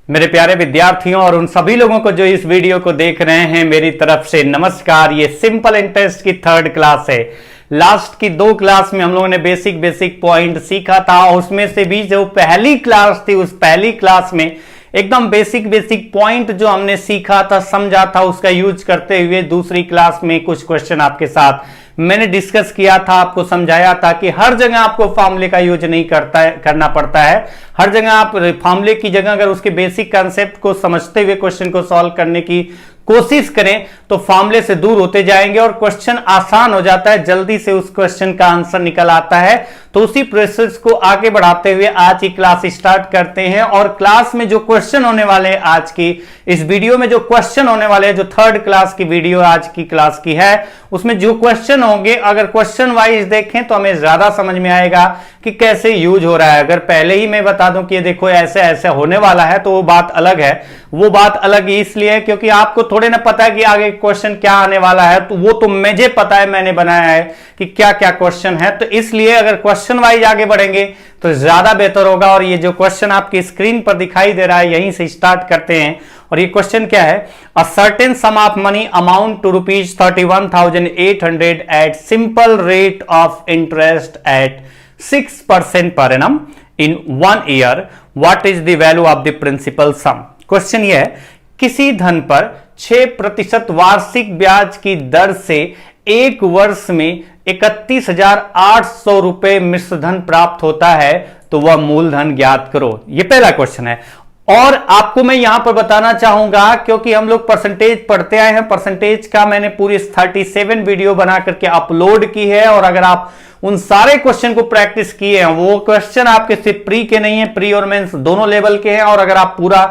मेरे प्यारे विद्यार्थियों और उन सभी लोगों को जो इस वीडियो को देख रहे हैं, मेरी तरफ से नमस्कार। ये सिंपल इंटरेस्ट की 3rd क्लास है। लास्ट की 2 क्लास में हम लोगों ने बेसिक पॉइंट सीखा था। उसमें से भी जो पहली क्लास थी, उस पहली क्लास में एकदम बेसिक पॉइंट जो हमने सीखा था, समझा था, उसका यूज करते हुए दूसरी क्लास में कुछ क्वेश्चन आपके साथ मैंने डिस्कस किया था, आपको समझाया था कि हर जगह आपको फॉर्मूले का यूज नहीं करना पड़ता है। हर जगह आप फॉर्मूले की जगह अगर उसके बेसिक कंसेप्ट को समझते हुए क्वेश्चन को सॉल्व करने की कोशिश करें तो फॉर्मूले से दूर होते जाएंगे और क्वेश्चन आसान हो जाता है, जल्दी से उस क्वेश्चन का आंसर निकल आता है। तो उसी प्रोसेस को आगे बढ़ाते हुए आज की क्लास स्टार्ट करते हैं। और क्लास में जो क्वेश्चन होने वाले हैं, आज की इस वीडियो में जो क्वेश्चन होने वाले हैं, जो 3rd क्लास की वीडियो आज की क्लास की है, उसमें जो क्वेश्चन होंगे, अगर क्वेश्चन वाइज देखें तो हमें ज्यादा समझ में आएगा कि कैसे यूज हो रहा है। अगर पहले ही मैं बता दूं कि देखो ऐसे ऐसे होने वाला है, तो वो बात अलग है। वो बात अलग इसलिए है क्योंकि आपको थोड़े ना पता है कि आगे क्वेश्चन क्या आने वाला है, तो वो तो मुझे पता है, मैंने बनाया है कि क्या क्या क्वेश्चन है। तो इसलिए अगर क्वेश्चन वाइज आगे बढ़ेंगे तो ज्यादा बेहतर होगा। और ये जो क्वेश्चन आपकी स्क्रीन पर दिखाई दे रहा है, यहीं से स्टार्ट करते हैं। और ये क्वेश्चन क्या है? A certain sum of money amount to ₹31,800 at simple rate of interest at 6% per annum in 1 year. What is the value of the principal sum? Question ये है, किसी धन पर 6% वार्षिक ब्याज की दर से 1 वर्ष में 31,800 रुपए मिश्र धन प्राप्त होता है, तो वह मूलधन ज्ञात करो। यह पहला क्वेश्चन है। और आपको मैं यहां पर बताना चाहूंगा, क्योंकि हम लोग परसेंटेज पढ़ते आए हैं, परसेंटेज का मैंने पूरी 37 वीडियो बना करके अपलोड की है। और अगर आप उन सारे क्वेश्चन को प्रैक्टिस किए हैं, वो क्वेश्चन आपके सिर्फ प्री के नहीं है, प्री और मेंस दोनों लेवल के हैं। और अगर आप पूरा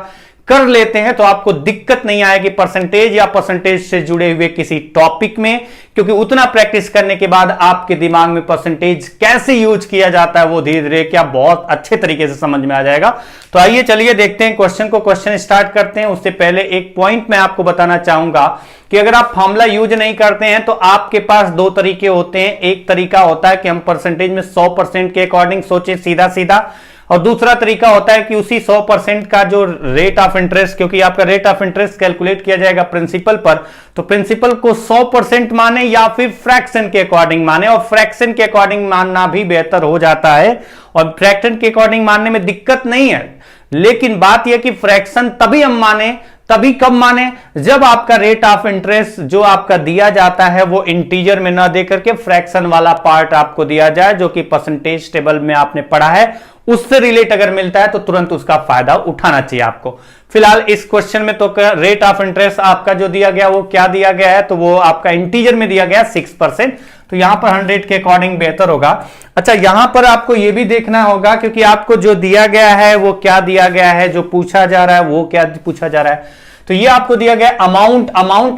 कर लेते हैं तो आपको दिक्कत नहीं आएगी परसेंटेज या परसेंटेज से जुड़े हुए किसी टॉपिक में, क्योंकि उतना प्रैक्टिस करने के बाद आपके दिमाग में परसेंटेज कैसे यूज किया जाता है वो धीरे धीरे क्या बहुत अच्छे तरीके से समझ में आ जाएगा। तो आइए चलिए देखते हैं क्वेश्चन को। क्वेश्चन स्टार्ट करते हैं। उससे पहले एक पॉइंट मैं आपको बताना चाहूंगा कि अगर आप फॉर्मूला यूज नहीं करते हैं तो आपके पास 2 तरीके होते हैं। एक तरीका होता है कि हम परसेंटेज में 100% के अकॉर्डिंग सोचे सीधा सीधा, और दूसरा तरीका होता है कि उसी 100% का जो रेट ऑफ इंटरेस्ट, क्योंकि आपका रेट ऑफ इंटरेस्ट कैलकुलेट किया जाएगा प्रिंसिपल पर, तो प्रिंसिपल को 100% माने या फिर फ्रैक्शन के अकॉर्डिंग माने। और फ्रैक्शन के अकॉर्डिंग मानना भी बेहतर हो जाता है, और फ्रैक्शन के अकॉर्डिंग मानने में दिक्कत नहीं है। लेकिन बात यह कि फ्रैक्शन तभी हम माने, तभी कब माने, जब आपका रेट ऑफ इंटरेस्ट जो आपका दिया जाता है वो इंटीजर में ना देकर के फ्रैक्शन वाला पार्ट आपको दिया जाए, जो कि परसेंटेज टेबल में आपने पढ़ा है, उससे रिलेट अगर मिलता है तो तुरंत उसका फायदा उठाना चाहिए आपको। फिलहाल इस क्वेश्चन में तो रेट ऑफ इंटरेस्ट आपका जो दिया गया वो क्या दिया गया है, तो वो आपका इंटीजर में दिया गया 6%, तो यहां पर 100 के अकॉर्डिंग बेहतर होगा। अच्छा, यहां पर आपको यह भी देखना होगा, क्योंकि आपको जो दिया गया है वो क्या दिया गया है, जो पूछा जा रहा है वो क्या पूछा जा रहा है। तो ये आपको दिया गया अमाउंट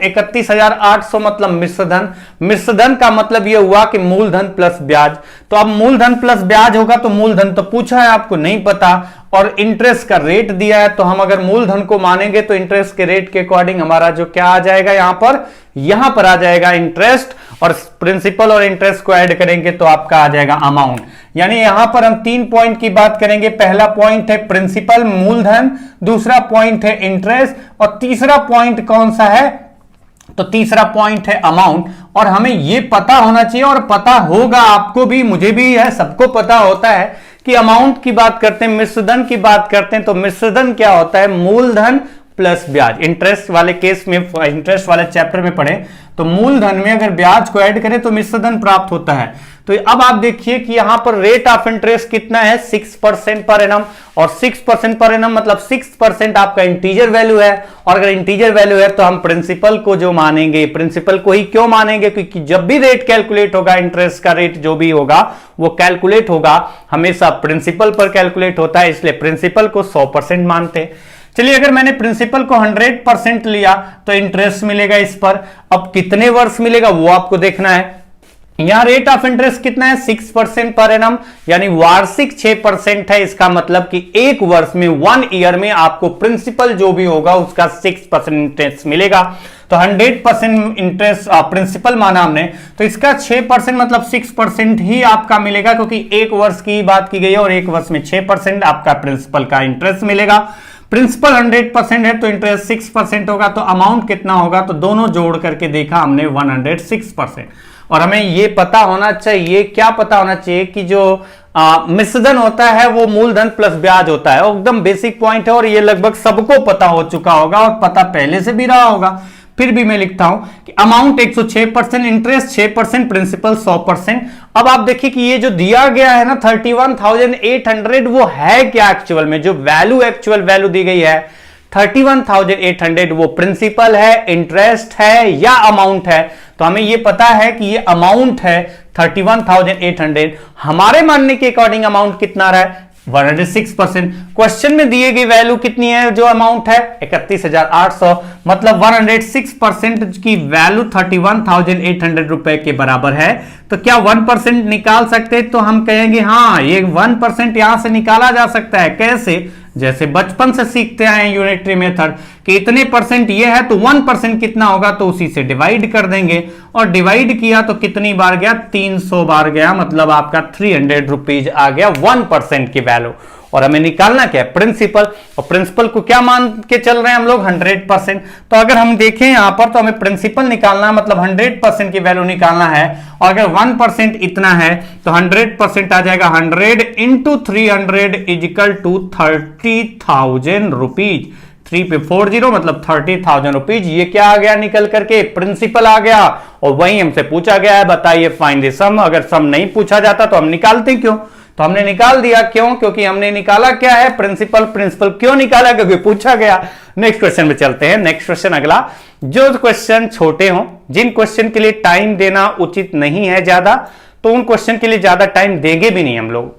31,800 मतलब मिश्रधन। मिश्रधन का मतलब ये हुआ कि मूलधन प्लस ब्याज। तो अब मूलधन प्लस ब्याज होगा तो मूलधन तो पूछा है, आपको नहीं पता, और इंटरेस्ट का रेट दिया है। तो हम अगर मूलधन को मानेंगे तो इंटरेस्ट के रेट के अकॉर्डिंग हमारा जो क्या आ जाएगा, यहां पर आ जाएगा इंटरेस्ट, और प्रिंसिपल और इंटरेस्ट को ऐड करेंगे तो आपका आ जाएगा अमाउंट। यानी यहां पर हम 3 पॉइंट की बात करेंगे। पहला पॉइंट है प्रिंसिपल मूलधन, दूसरा पॉइंट है इंटरेस्ट, और तीसरा पॉइंट कौन सा है, तो तीसरा पॉइंट है अमाउंट। और हमें यह पता होना चाहिए, और पता होगा आपको भी, मुझे भी है, सबको पता होता है कि अमाउंट की बात करते हैं, मिश्रधन की बात करते हैं, तो मिश्रधन क्या होता है, मूलधन प्लस ब्याज। इंटरेस्ट वाले केस में, इंटरेस्ट वाले चैप्टर में पढ़े तो मूलधन में अगर ब्याज को ऐड करें तो मिश्रधन प्राप्त होता है। तो अब आप देखिए कि यहां पर रेट ऑफ इंटरेस्ट कितना है, 6% पर एनम, और 6% पर एनम मतलब 6% आपका इंटीजर वैल्यू है। और अगर इंटीजर वैल्यू है तो हम प्रिंसिपल को जो मानेंगे, प्रिंसिपल को ही क्यों मानेंगे, क्योंकि जब भी रेट कैलकुलेट होगा, इंटरेस्ट का रेट जो भी होगा वो कैलकुलेट होगा हमेशा प्रिंसिपल पर कैलकुलेट होता है, इसलिए प्रिंसिपल को 100% मानते हैं। चलिए, अगर मैंने प्रिंसिपल को 100% लिया तो इंटरेस्ट मिलेगा इस पर। अब कितने वर्ष मिलेगा वो आपको देखना है। यहां रेट ऑफ इंटरेस्ट कितना है, 6% पर एनम, यानी वार्षिक 6% है। इसका मतलब कि 1 वर्ष में, 1 ईयर में आपको प्रिंसिपल जो भी होगा उसका 6% इंटरेस्ट मिलेगा। तो 100% इंटरेस्ट प्रिंसिपल माना हमने, तो इसका 6% मतलब 6% ही आपका मिलेगा, क्योंकि 1 वर्ष की बात की गई है और 1 वर्ष में 6% आपका प्रिंसिपल का इंटरेस्ट मिलेगा। प्रिंसिपल 100% है तो इंटरेस्ट 6% होगा, तो अमाउंट कितना होगा, तो दोनों जोड़ करके देखा हमने 106%। और हमें ये पता होना चाहिए, क्या पता होना चाहिए कि जो मिश्रधन होता है वो मूलधन प्लस ब्याज होता है, एकदम बेसिक पॉइंट है और ये लगभग सबको पता हो चुका होगा और पता पहले से भी रहा होगा। फिर भी मैं लिखता हूं कि अमाउंट 106%, इंटरेस्ट 6%, प्रिंसिपल 100%। अब आप देखिए कि ये जो दिया गया है ना 31,800, वो है क्या एक्चुअल में, जो वैल्यू एक्चुअल वैल्यू दी गई है 31,800, वो प्रिंसिपल है, इंटरेस्ट है या अमाउंट है। तो हमें ये पता है कि ये अमाउंट है 31,800। हमारे मानने के अकॉर्डिंग अमाउंट कितना रहा है, 106%। क्वेश्चन में दिए गई वैल्यू कितनी है, जो अमाउंट है 31,800, मतलब 106% की वैल्यू 31,800 रुपए के बराबर है। तो क्या 1% निकाल सकते हैं, तो हम कहेंगे हाँ, ये 1% यहां से निकाला जा सकता है। कैसे, जैसे बचपन से सीखते आए हैं यूनिटरी मेथड कि इतने परसेंट ये है तो 1% कितना होगा, तो उसी से डिवाइड कर देंगे और डिवाइड किया तो कितनी बार गया, 300 बार गया, मतलब आपका 300 रुपीज आ गया 1% की वैल्यू। और हमें निकालना क्या है, प्रिंसिपल, और प्रिंसिपल को क्या मान के चल रहे हैं हम लोग, 100%। तो अगर हम देखें यहां पर तो हमें प्रिंसिपल निकालना है, मतलब 100% की वैल्यू निकालना है। और अगर 1% इतना है तो 100% आ जाएगा 100 इंटू 300 इजिकल टू 30,000 रुपीज। 3 पे 40 मतलब 30,000 रुपीज। ये क्या आ गया निकल करके, प्रिंसिपल आ गया। और वही हमसे पूछा गया है, बताइए फाइंड द सम। अगर सम नहीं पूछा जाता तो हम निकालते क्यों, तो हमने निकाल दिया। क्यों, क्योंकि हमने निकाला क्या है, प्रिंसिपल। प्रिंसिपल क्यों निकाला, क्योंकि पूछा गया। नेक्स्ट क्वेश्चन में चलते हैं। नेक्स्ट क्वेश्चन अगला, जो क्वेश्चन छोटे हों, जिन क्वेश्चन के लिए टाइम देना उचित नहीं है ज्यादा, तो उन क्वेश्चन के लिए ज्यादा टाइम देंगे भी नहीं हम लोग।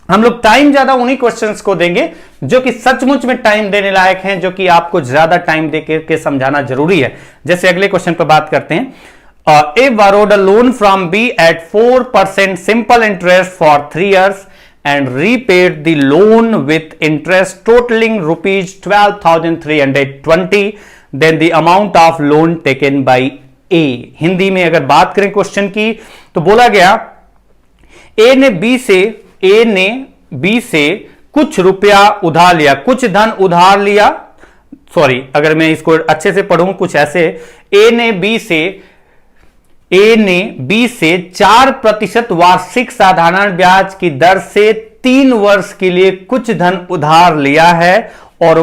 हम लोग टाइम ज्यादा उन्हीं क्वेश्चंस को देंगे जो कि सचमुच में टाइम देने लायक हैं, जो कि आपको ज्यादा टाइम दे के समझाना जरूरी है। जैसे अगले क्वेश्चन पर बात करते हैं। A borrowed a loan from B at 4% simple interest for 3 years and repaid the loan with interest totaling rupees 12,320. Then the amount of loan taken by A. Hindi में अगर बात करें क्वेश्चन की, तो बोला गया A ने B से कुछ रुपया उधार लिया, कुछ धन उधार लिया। सॉरी, अगर मैं इसको अच्छे से पढ़ूं कुछ ऐसे, A ने B से 4% वार्षिक साधारण ब्याज की दर से 3 वर्ष के लिए कुछ धन उधार लिया है, और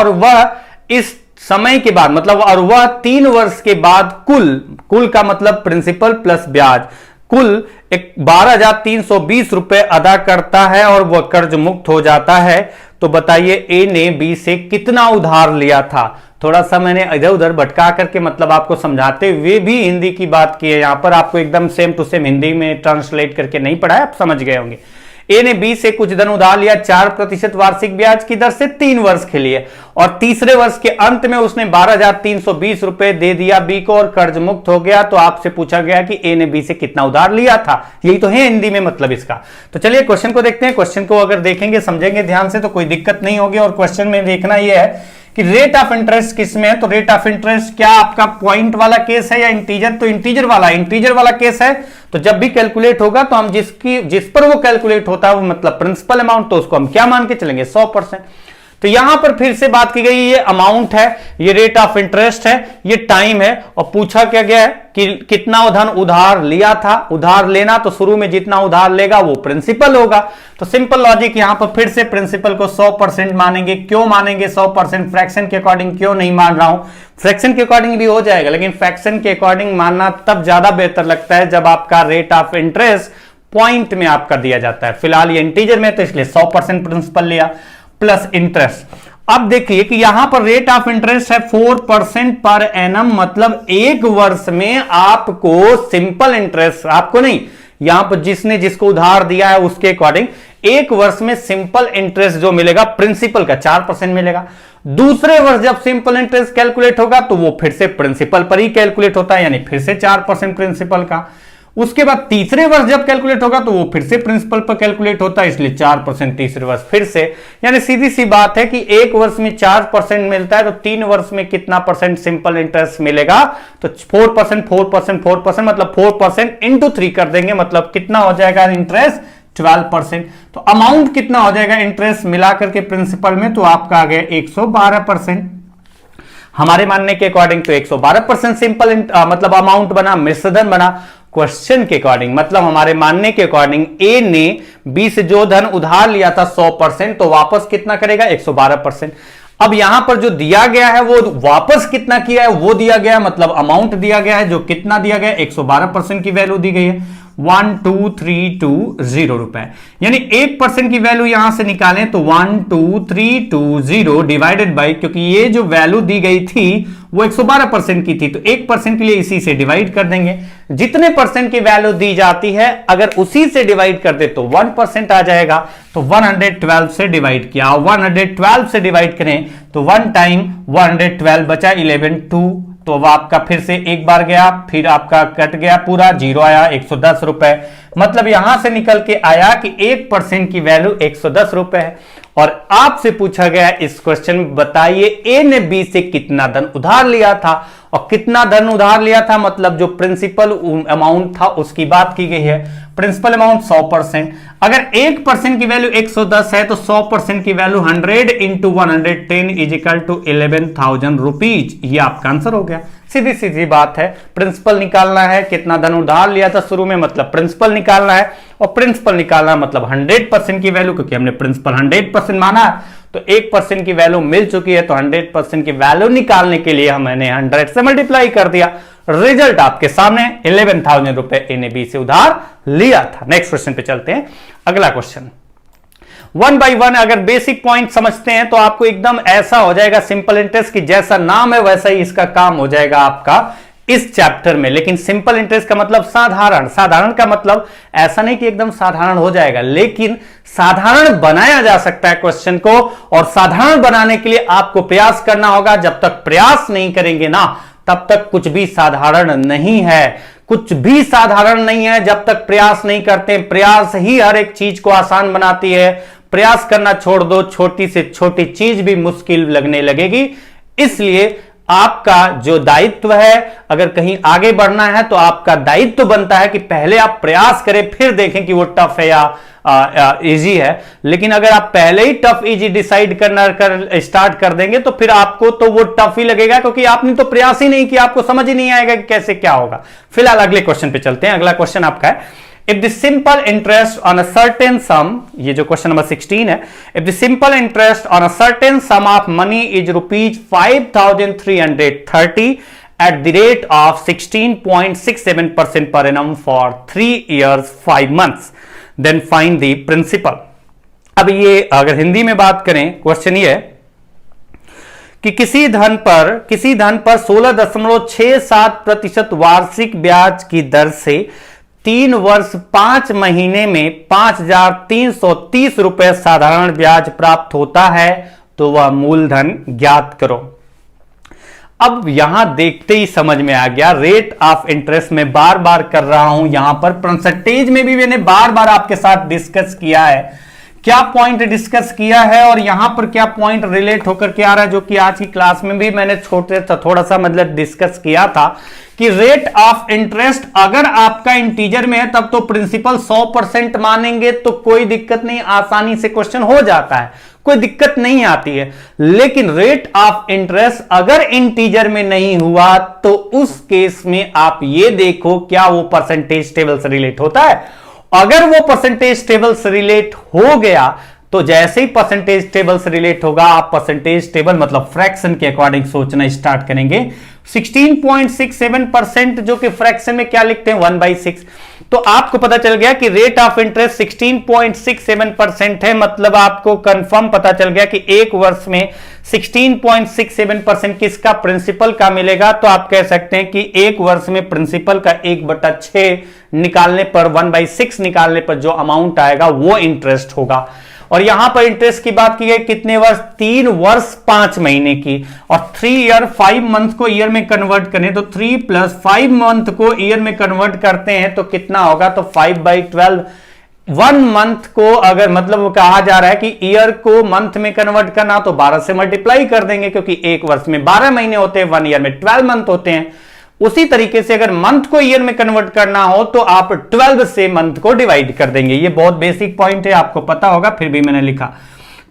वह इस समय के बाद, मतलब और वह 3 वर्ष के बाद कुल का मतलब प्रिंसिपल प्लस ब्याज, कुल 12,320 रुपए अदा करता है और वह कर्ज मुक्त हो जाता है। तो बताइए ए ने बी से कितना उधार लिया था। थोड़ा सा मैंने इधर उधर भटका करके मतलब आपको समझाते हुए भी हिंदी की बात की है। यहां पर आपको एकदम सेम टू सेम हिंदी में ट्रांसलेट करके नहीं पढ़ा है, आप समझ गए होंगे। ए ने बी से कुछ धन उधार लिया 4% वार्षिक ब्याज की दर से 3 वर्ष के लिए, और तीसरे वर्ष के अंत में उसने 12,320 रुपए दे दिया बी को और कर्ज मुक्त हो गया। तो आपसे पूछा गया कि ए ने बी से कितना उधार लिया था। यही तो है हिंदी में मतलब इसका। तो चलिए क्वेश्चन को देखते हैं। क्वेश्चन को अगर देखेंगे समझेंगे ध्यान से तो कोई दिक्कत नहीं होगी। और क्वेश्चन में देखना यह है कि रेट ऑफ इंटरेस्ट किसमें है। तो रेट ऑफ इंटरेस्ट क्या आपका पॉइंट वाला केस है या इंटीजर, तो इंटीजर वाला केस है। तो जब भी कैलकुलेट होगा तो हम जिस पर वो कैलकुलेट होता है वो मतलब प्रिंसिपल अमाउंट, तो उसको हम क्या मान के चलेंगे 100%। तो यहां पर फिर से बात की गई, ये अमाउंट है, ये रेट ऑफ इंटरेस्ट है, ये टाइम है, और पूछा क्या गया है कि कितना धन उधार लिया था। उधार लेना तो शुरू में जितना उधार लेगा वो प्रिंसिपल होगा। तो सिंपल लॉजिक यहां पर फिर से प्रिंसिपल को 100% मानेंगे। क्यों मानेंगे 100%? फ्रैक्शन के अकॉर्डिंग क्यों नहीं मान रहा हूं, फ्रैक्शन के अकॉर्डिंग भी हो जाएगा, लेकिन फ्रैक्शन के अकॉर्डिंग मानना तब ज्यादा बेहतर लगता है जब आपका रेट ऑफ इंटरेस्ट पॉइंट में आपका दिया जाता है। फिलहाल ये इंटीजर में, तो इसलिए 100% प्रिंसिपल लिया प्लस इंटरेस्ट। अब देखिए कि यहां पर रेट ऑफ इंटरेस्ट है 4% पर एनम, मतलब एक वर्ष में आपको सिंपल इंटरेस्ट, आपको नहीं, यहां पर जिसने जिसको उधार दिया है उसके अकॉर्डिंग एक वर्ष में सिंपल इंटरेस्ट जो मिलेगा प्रिंसिपल का 4% मिलेगा। दूसरे वर्ष जब सिंपल इंटरेस्ट कैलकुलेट होगा तो वो फिर से प्रिंसिपल पर ही कैलकुलेट होता है, यानी फिर से 4% प्रिंसिपल का। उसके बाद तीसरे वर्ष जब कैलकुलेट होगा तो वो फिर से प्रिंसिपल पर कैलकुलेट होता है, इसलिए 4% तीसरे वर्ष फिर से। यानी सीधी सी बात है कि एक वर्ष में 4% मिलता है तो 3 वर्ष में कितना परसेंट सिंपल इंटरेस्ट मिलेगा, तो 4% मतलब 4% इंटू 3 कर देंगे, मतलब कितना हो जाएगा इंटरेस्ट 12%। तो अमाउंट कितना हो जाएगा इंटरेस्ट मिला करके प्रिंसिपल में, तो आपका आ गया 112%। हमारे मानने के अकॉर्डिंग तो 112% सिंपल मतलब अमाउंट बना, मिश्रधन बना। क्वेश्चन के अकॉर्डिंग मतलब हमारे मानने के अकॉर्डिंग ए ने बी से जो धन उधार लिया था 100%, तो वापस कितना करेगा 112%। अब यहां पर जो दिया गया है वो वापस कितना किया है वो दिया गया है, मतलब अमाउंट दिया गया है, जो कितना दिया गया है 112% की वैल्यू दी गई है 12320 रुपए। यानी 1% की वैल्यू यहां से निकालें तो 12320 डिवाइडेड बाई, क्योंकि ये जो वैल्यू दी गई थी वो 112% की थी, तो 1% के लिए इसी से डिवाइड कर देंगे। जितने परसेंट की वैल्यू दी जाती है अगर उसी से डिवाइड कर दे तो 1% आ जाएगा। तो 112 से डिवाइड किया, 112 से डिवाइड करें तो 1 टाइम 112 बचा 11 2, तो अब आपका फिर से एक बार गया, फिर आपका कट गया पूरा, जीरो आया 110 रुपए। मतलब यहां से निकल के आया कि 1% की वैल्यू 110 रुपए है। और आपसे पूछा गया इस क्वेश्चन में, बताइए ए ने बी से कितना धन उधार लिया था, और कितना धन उधार लिया था मतलब जो प्रिंसिपल अमाउंट था उसकी बात की गई है। प्रिंसिपल अमाउंट 100%, अगर 1% की वैल्यू 110 है तो 100% की value 100 into 110 is equal to 11,000 rupees. ये आपका आंसर हो गया। सीधी सीधी बात है, प्रिंसिपल निकालना है, कितना धन उधार लिया था शुरू में मतलब प्रिंसिपल निकालना है, और प्रिंसिपल निकालना मतलब 100% की वैल्यू, क्योंकि हमने प्रिंसिपल 100% माना तो 1% की वैल्यू मिल चुकी है, तो 100% की वैल्यू निकालने के लिए हमने 100 से मल्टीप्लाई कर दिया। रिजल्ट आपके सामने 11,000 रुपए ए ने बी से उधार लिया था। नेक्स्ट क्वेश्चन पे चलते हैं। अगला क्वेश्चन 1 by 1 अगर बेसिक पॉइंट समझते हैं तो आपको एकदम ऐसा हो जाएगा सिंपल इंटरेस्ट की जैसा नाम है वैसा ही इसका काम हो जाएगा आपका इस चैप्टर में। लेकिन सिंपल इंटरेस्ट का मतलब साधारण, साधारण का मतलब ऐसा नहीं कि एकदम साधारण हो जाएगा, लेकिन साधारण बनाया जा सकता है क्वेश्चन को, और साधारण बनाने के लिए आपको प्रयास करना होगा। जब तक प्रयास नहीं करेंगे ना तब तक कुछ भी साधारण नहीं है, कुछ भी साधारण नहीं है जब तक प्रयास नहीं करते। प्रयास ही हर एक चीज को आसान बनाती है। प्रयास करना छोड़ दो, छोटी से छोटी चीज भी मुश्किल लगने लगेगी। इसलिए आपका जो दायित्व है, अगर कहीं आगे बढ़ना है तो आपका दायित्व बनता है कि पहले आप प्रयास करें, फिर देखें कि वो टफ है या इजी है। लेकिन अगर आप पहले ही टफ इजी डिसाइड करना स्टार्ट कर देंगे तो फिर आपको तो वो टफ ही लगेगा, क्योंकि आपने तो प्रयास ही नहीं किया, आपको समझ ही नहीं आएगा कि कैसे क्या होगा। फिलहाल अगले क्वेश्चन पे चलते हैं। अगला क्वेश्चन आपका है, if the simple interest on a certain sum, ये जो क्वेश्चन नंबर 16 है, if the simple interest on a certain sum of money is rupees 5,330 at the rate of 16.67% per annum for 3 years 5 months, then find the principal। अब ये अगर हिंदी में बात करें, question ये है कि किसी धन पर 16.67% वार्षिक ब्याज की दर से 3 वर्ष 5 महीने में 5,330 रुपए साधारण ब्याज प्राप्त होता है, तो वह मूलधन ज्ञात करो। अब यहां देखते ही समझ में आ गया, रेट ऑफ इंटरेस्ट में बार बार कर रहा हूं, यहां पर परसेंटेज में भी मैंने बार बार आपके साथ डिस्कस किया है, क्या पॉइंट डिस्कस किया है और यहां पर क्या पॉइंट रिलेट होकर के आ रहा है, जो कि आज की क्लास में भी मैंने थोड़ा सा मतलब डिस्कस किया था कि रेट ऑफ इंटरेस्ट अगर आपका इंटीजर में है तब तो प्रिंसिपल 100% मानेंगे तो कोई दिक्कत नहीं, आसानी से क्वेश्चन हो जाता है, कोई दिक्कत नहीं आती है। लेकिन रेट ऑफ इंटरेस्ट अगर इंटीजर में नहीं हुआ तो उस केस में आप ये देखो क्या वो परसेंटेज टेबल से रिलेट होता है। अगर वो परसेंटेज टेबल से रिलेट हो गया तो जैसे ही परसेंटेज टेबल से रिलेट होगा आप परसेंटेज टेबल मतलब फ्रैक्शन के अकॉर्डिंग सोचना स्टार्ट करेंगे। 16.67% जो कि फ्रैक्शन में क्या लिखते हैं 1/6, तो आपको पता चल गया कि रेट ऑफ इंटरेस्ट 16.67% है, मतलब आपको कंफर्म पता चल गया कि एक वर्ष में 16.67% किसका प्रिंसिपल का मिलेगा। तो आप कह सकते हैं कि एक वर्ष में प्रिंसिपल का 1/6 निकालने पर 1/6 निकालने पर जो अमाउंट आएगा वो इंटरेस्ट होगा। और यहां पर इंटरेस्ट की बात की गई कितने वर्ष, 3 वर्ष 5 महीने की, और 3 ईयर 5 मंथ को ईयर में कन्वर्ट करें तो 3 + 5 मंथ को ईयर में कन्वर्ट करते हैं तो कितना होगा, तो 5/12। 1 मंथ को अगर मतलब कहा जा रहा है कि ईयर को मंथ में कन्वर्ट करना तो 12 से मल्टीप्लाई कर देंगे, क्योंकि एक वर्ष में 12 महीने होते हैं, 1 ईयर में 12 मंथ होते हैं। उसी तरीके से अगर मंथ को ईयर में कन्वर्ट करना हो तो आप 12 से मंथ को डिवाइड कर देंगे। ये बहुत बेसिक पॉइंट है, आपको पता होगा, फिर भी मैंने लिखा।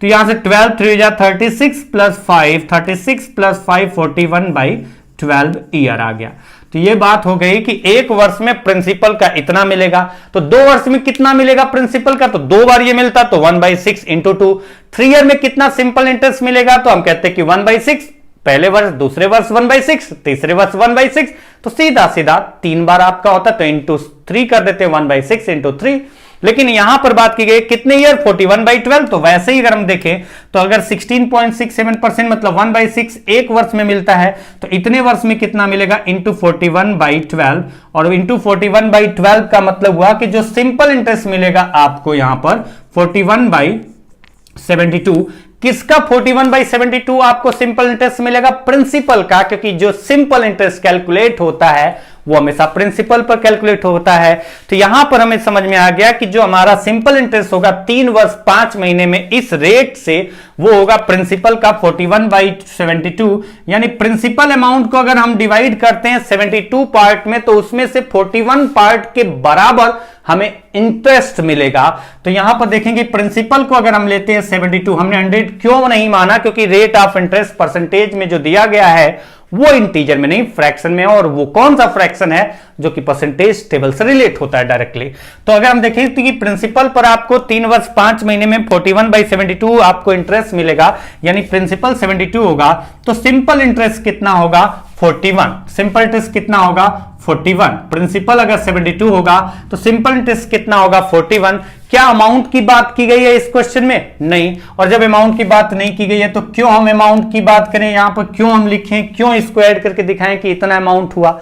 तो यहां से 12 3 जा 36 प्लस 5, 36 प्लस 5 41/12 ईयर आ गया। तो ये बात हो गई कि एक वर्ष में प्रिंसिपल का इतना मिलेगा, तो 2 वर्ष में कितना मिलेगा प्रिंसिपल का, तो 2 बार ये मिलता, तो 1/6 इंटू 2। 3 ईयर में कितना सिंपल इंटरेस्ट मिलेगा, तो हम कहते हैं कि 1/6, पहले वर्ष, दूसरे वर्ष 1/6, तीसरे वर्ष 1/6, तो सीधा सीधा 3 बार आपका होता, तो इंटू 3 कर देते हैं, 1/6 इंटू 3। लेकिन यहां पर बात की गई कितने ईयर, 41/12। तो वैसे ही अगर हम देखें तो अगर 16.67% मतलब 1/6 एक वर्ष में मिलता है, तो इतने वर्ष में कितना मिलेगा, इंटू 41/12। और इंटू 41/12 का मतलब हुआ कि जो सिंपल इंटरेस्ट मिलेगा आपको यहां पर 41/72। किसका 41/72 आपको सिंपल इंटरेस्ट मिलेगा, प्रिंसिपल का, क्योंकि जो सिंपल इंटरेस्ट कैलकुलेट होता है वो हमेशा प्रिंसिपल पर कैलकुलेट होता है। तो यहां पर हमें समझ में आ गया कि जो हमारा सिंपल इंटरेस्ट होगा 3 वर्ष 5 महीने में इस रेट से, वो होगा प्रिंसिपल का 41/72। यानी प्रिंसिपल अमाउंट को अगर हम डिवाइड करते हैं 72 पार्ट में, तो उसमें से 41 पार्ट के बराबर हमें इंटरेस्ट मिलेगा। तो यहां पर देखेंगे प्रिंसिपल को अगर हम लेते हैं 72, हमने 100 क्यों नहीं माना, क्योंकि रेट ऑफ इंटरेस्ट परसेंटेज में जो दिया गया है वो इंटीजर में नहीं फ्रैक्शन में, और वो कौन सा फ्रैक्शन है जो कि परसेंटेज टेबल से रिलेट होता है डायरेक्टली। तो अगर हम देखें तो कि प्रिंसिपल पर आपको 3 वर्ष 5 महीने में 41/72 आपको इंटरेस्ट मिलेगा, यानी प्रिंसिपल 72 होगा, तो सिंपल इंटरेस्ट कितना होगा, 41। सिंपल इंटरेस्ट कितना होगा, 41। प्रिंसिपल अगर 72 होगा तो सिंपल इंटरेस्ट कितना होगा, 41। क्या अमाउंट की बात की गई है इस क्वेश्चन में, नहीं। और जब अमाउंट की बात नहीं की गई है तो क्यों हम अमाउंट की बात करें यहां पर, क्यों हम लिखें, क्यों इसको ऐड करके दिखाएं कि इतना अमाउंट हुआ।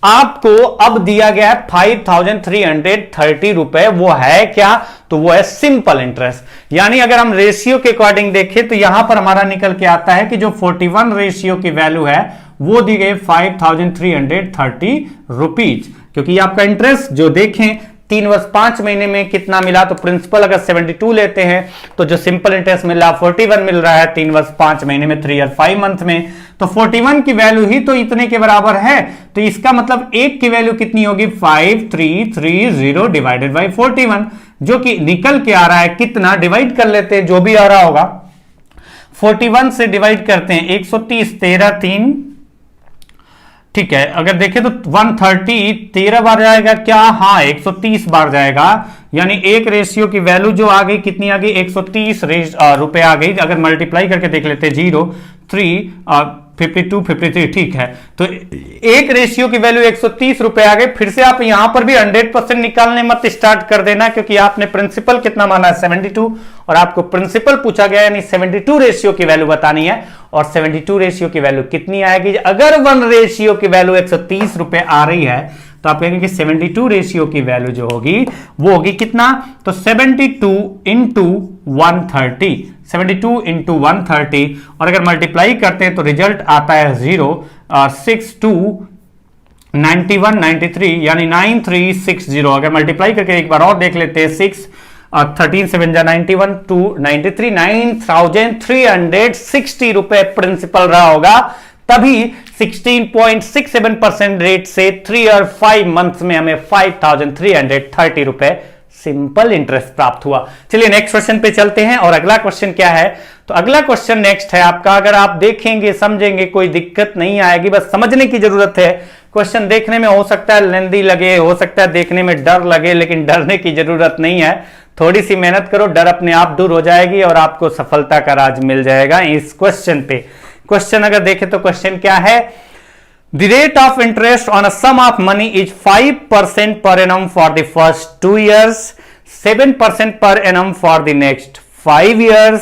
आपको अब दिया गया है 5330 रुपए, वो है क्या, तो वो है सिंपल इंटरेस्ट। यानी अगर हम रेशियो के अकॉर्डिंग देखें तो यहां पर हमारा निकल के आता है कि जो 41 रेशियो की वैल्यू है वो दी गई 5330 रुपीज, क्योंकि आपका इंटरेस्ट जो देखें 3 वर्ष 5 महीने में कितना मिला, तो प्रिंसिपल अगर 72 लेते हैं तो जो सिंपल इंटरेस्ट मिला 41 मिल रहा है 3 वर्ष 5 महीने में, 3 ईयर 5 मंथ में, तो 41 की वैल्यू ही तो इतने के बराबर है। तो इसका मतलब एक की वैल्यू कितनी होगी, 5330 डिवाइडेड बाई 41, जो कि निकल के आ रहा है कितना, डिवाइड कर लेते हैं जो भी आ रहा होगा, 41 से डिवाइड करते हैं 130, 13 3, ठीक है। अगर देखें तो 130 13 बार जाएगा क्या, हाँ 130 बार जाएगा, यानी एक रेशियो की वैल्यू जो आ गई कितनी आ गई, 130 रुपए आ गई। अगर मल्टीप्लाई करके देख लेते हैं 0 3 52 53, ठीक है। तो एक रेशियो की वैल्यू 130 रुपए आ गई। फिर से आप यहां पर भी 100% निकालने मत स्टार्ट कर देना, क्योंकि आपने प्रिंसिपल कितना माना है 72, और आपको प्रिंसिपल पूछा गया यानी 72 रेशियो की वैल्यू बतानी है, और 72 रेशियो की वैल्यू कितनी आएगी। अगर 1 रेशियो की वैल्यू 130 रुपए आ रही है तो आप कहेंगे कि 72 रेशियो की वैल्यू जो होगी वो होगी कितना, तो 72 इंटू 130, 72 इंटू 130, और अगर मल्टीप्लाई करते हैं तो रिजल्ट आता है 0 6 2 91 93, यानी 9360। अगर मल्टीप्लाई करके एक बार और देख लेते हैं 6 13 7 91 2 93, 9360 रुपए प्रिंसिपल रहा होगा। तभी 16.67% रेट से 3 और 5 मंथ्स में हमें 5330 रुपए सिंपल इंटरेस्ट प्राप्त हुआ। चलिए नेक्स्ट क्वेश्चन पे चलते हैं, और अगला क्वेश्चन क्या है, तो अगला क्वेश्चन नेक्स्ट है आपका। अगर आप देखेंगे समझेंगे कोई दिक्कत नहीं आएगी, बस समझने की जरूरत है। क्वेश्चन देखने में हो सकता है लेंदी लगे, हो सकता है देखने में डर लगे, लेकिन डरने की जरूरत नहीं है। थोड़ी सी मेहनत करो, डर अपने आप दूर हो जाएगी और आपको सफलता का राज मिल जाएगा इस क्वेश्चन पे। क्वेश्चन अगर देखें तो क्वेश्चन क्या है, the rate of interest on a sum of money is 5% per annum for the first 2 years, 7% per annum for the next 5 years,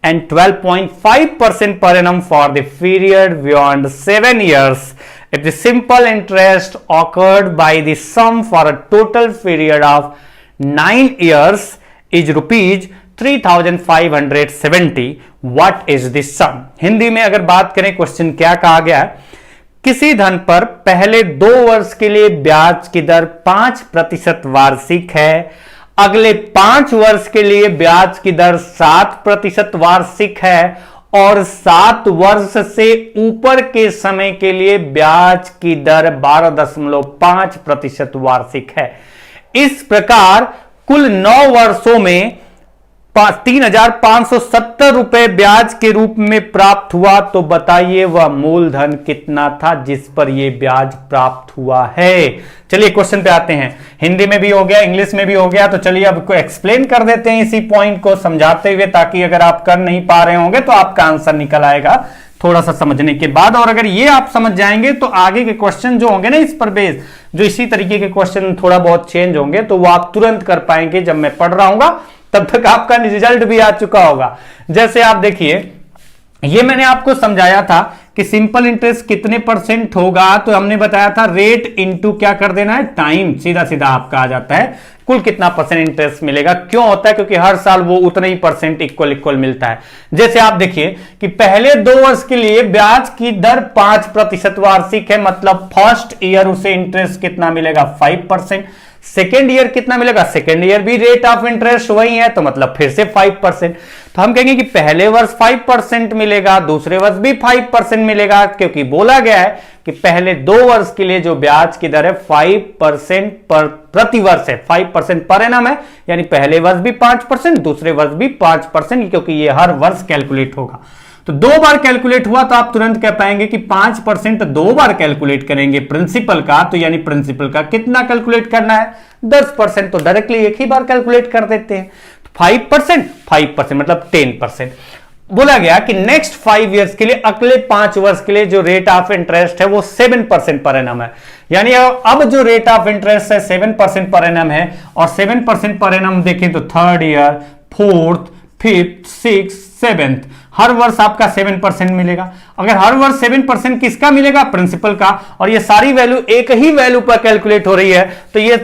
and 12.5% per annum for the period beyond 7 years. If the simple interest occurred by the sum for a total period of 9 years is rupees 3570, what is the sum? Hindi में अगर बात करें question क्या कहा गया है, किसी धन पर पहले 2 वर्ष के लिए ब्याज की दर 5% वार्षिक है, अगले 5 वर्ष के लिए ब्याज की दर 7% वार्षिक है, और 7 वर्ष से ऊपर के समय के लिए ब्याज की दर 12.5% वार्षिक है। इस प्रकार कुल 9 वर्षों में 3,570 रुपए ब्याज के रूप में प्राप्त हुआ। तो बताइए वह मूलधन कितना था जिस पर यह ब्याज प्राप्त हुआ है। चलिए क्वेश्चन पे आते हैं। हिंदी में भी हो गया, इंग्लिश में भी हो गया, तो चलिए अब को एक्सप्लेन कर देते हैं इसी पॉइंट को समझाते हुए, ताकि अगर आप कर नहीं पा रहे होंगे तो आपका आंसर निकल आएगा थोड़ा सा समझने के बाद। और अगर ये आप समझ जाएंगे तो आगे के क्वेश्चन जो होंगे ना इस पर बेस, जो इसी तरीके के क्वेश्चन थोड़ा बहुत चेंज होंगे, तो वो आप तुरंत कर पाएंगे। जब मैं पढ़ रहा हूंगा तब तक आपका रिजल्ट भी आ चुका होगा। जैसे आप देखिए, ये मैंने आपको समझाया था कि सिंपल इंटरेस्ट कितने परसेंट होगा, तो हमने बताया था रेट इनटू क्या कर देना है, टाइम। सीधा सीधा आपका आ जाता है कुल कितना परसेंट इंटरेस्ट मिलेगा। क्यों होता है? क्योंकि हर साल वो उतना ही परसेंट इक्वल मिलता है। जैसे आप देखिए कि पहले 2 वर्ष के लिए ब्याज की दर 5% वार्षिक है, मतलब फर्स्ट ईयर उसे इंटरेस्ट कितना मिलेगा, 5%। सेकेंड ईयर कितना मिलेगा, सेकेंड ईयर भी रेट ऑफ इंटरेस्ट वही है, तो मतलब फिर से 5%। तो हम कहेंगे कि पहले वर्ष 5% मिलेगा, दूसरे वर्ष भी 5% मिलेगा, क्योंकि बोला गया है कि पहले 2 वर्ष के लिए जो ब्याज की दर है 5% प्रति वर्ष है, 5% पर एनम है, यानी पहले वर्ष भी 5%, दूसरे वर्ष भी 5%, क्योंकि ये हर वर्ष कैलकुलेट होगा। तो 2 बार कैलकुलेट हुआ तो आप तुरंत कह पाएंगे कि 5% 2 बार कैलकुलेट करेंगे प्रिंसिपल का, तो यानी प्रिंसिपल का कितना कैलकुलेट करना है, 10%, तो डायरेक्टली एक ही बार कैलकुलेट कर देते हैं। 5% मतलब 10%। बोला गया कि नेक्स्ट 5 इयर्स के लिए, अगले 5 वर्ष के लिए जो रेट ऑफ इंटरेस्ट है वो 7% पर एनम है। यानी अब जो रेट ऑफ इंटरेस्ट है 7% पर एनम है, और 7% पर एनम देखें तो 3rd year, 4th, 5th, 6th, 7th हर वर्ष आपका 7% मिलेगा। अगर हर वर्ष 7% किसका मिलेगा, प्रिंसिपल का, और ये सारी वैल्यू एक ही वैल्यू पर कैलकुलेट हो रही है, तो ये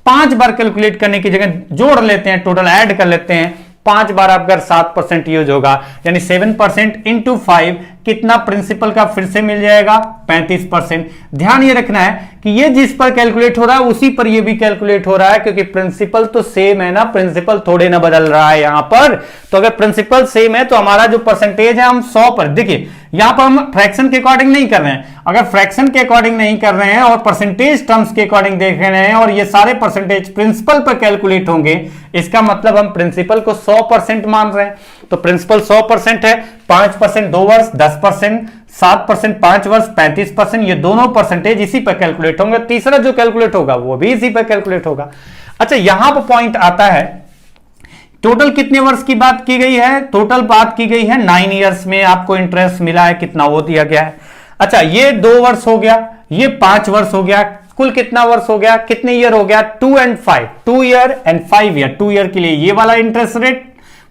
5 बार कैलकुलेट करने की जगह जोड़ लेते हैं, टोटल ऐड कर लेते हैं। 5 बार आपका 7% यूज होगा, यानी 7% इंटू 5 कितना प्रिंसिपल का फिर से मिल जाएगा, 35%। ध्यान ये रखना है कि ये जिस पर कैलकुलेट हो रहा है उसी पर ये भी कैलकुलेट हो रहा है, क्योंकि प्रिंसिपल तो सेम है ना, प्रिंसिपल थोड़े ना बदल रहा है यहां पर। तो अगर प्रिंसिपल सेम है तो हमारा जो परसेंटेज है हम 100 पर, देखिए यहां पर हम फ्रैक्शन के अकॉर्डिंग नहीं कर रहे हैं। अगर फ्रैक्शन के अकॉर्डिंग नहीं कर रहे हैं और परसेंटेज टर्म्स के अकॉर्डिंग देख रहे हैं, और ये सारे परसेंटेज प्रिंसिपल पर कैलकुलेट होंगे, इसका मतलब हम प्रिंसिपल को 100% मान रहे हैं। तो प्रिंसिपल 100% है, 5% 2 वर्ष 10%, 7% 5 वर्ष 35%, ये दोनों परसेंटेज इसी पर कैलकुलेट होंगे। तीसरा जो कैलकुलेट होगा वो भी इसी पर कैलकुलेट होगा। अच्छा, यहां पर पॉइंट आता है, टोटल कितने वर्ष की बात की गई है, टोटल बात की गई है 9 इयर्स में आपको इंटरेस्ट मिला है, कितना वो दिया गया है। अच्छा, ये 2 वर्ष हो गया, ये 5 वर्ष हो गया, कुल कितना वर्ष हो गया, कितने ईयर हो गया, 2 and 5, 2 year and 5 year. 2 year के लिए ये वाला इंटरेस्ट रेट,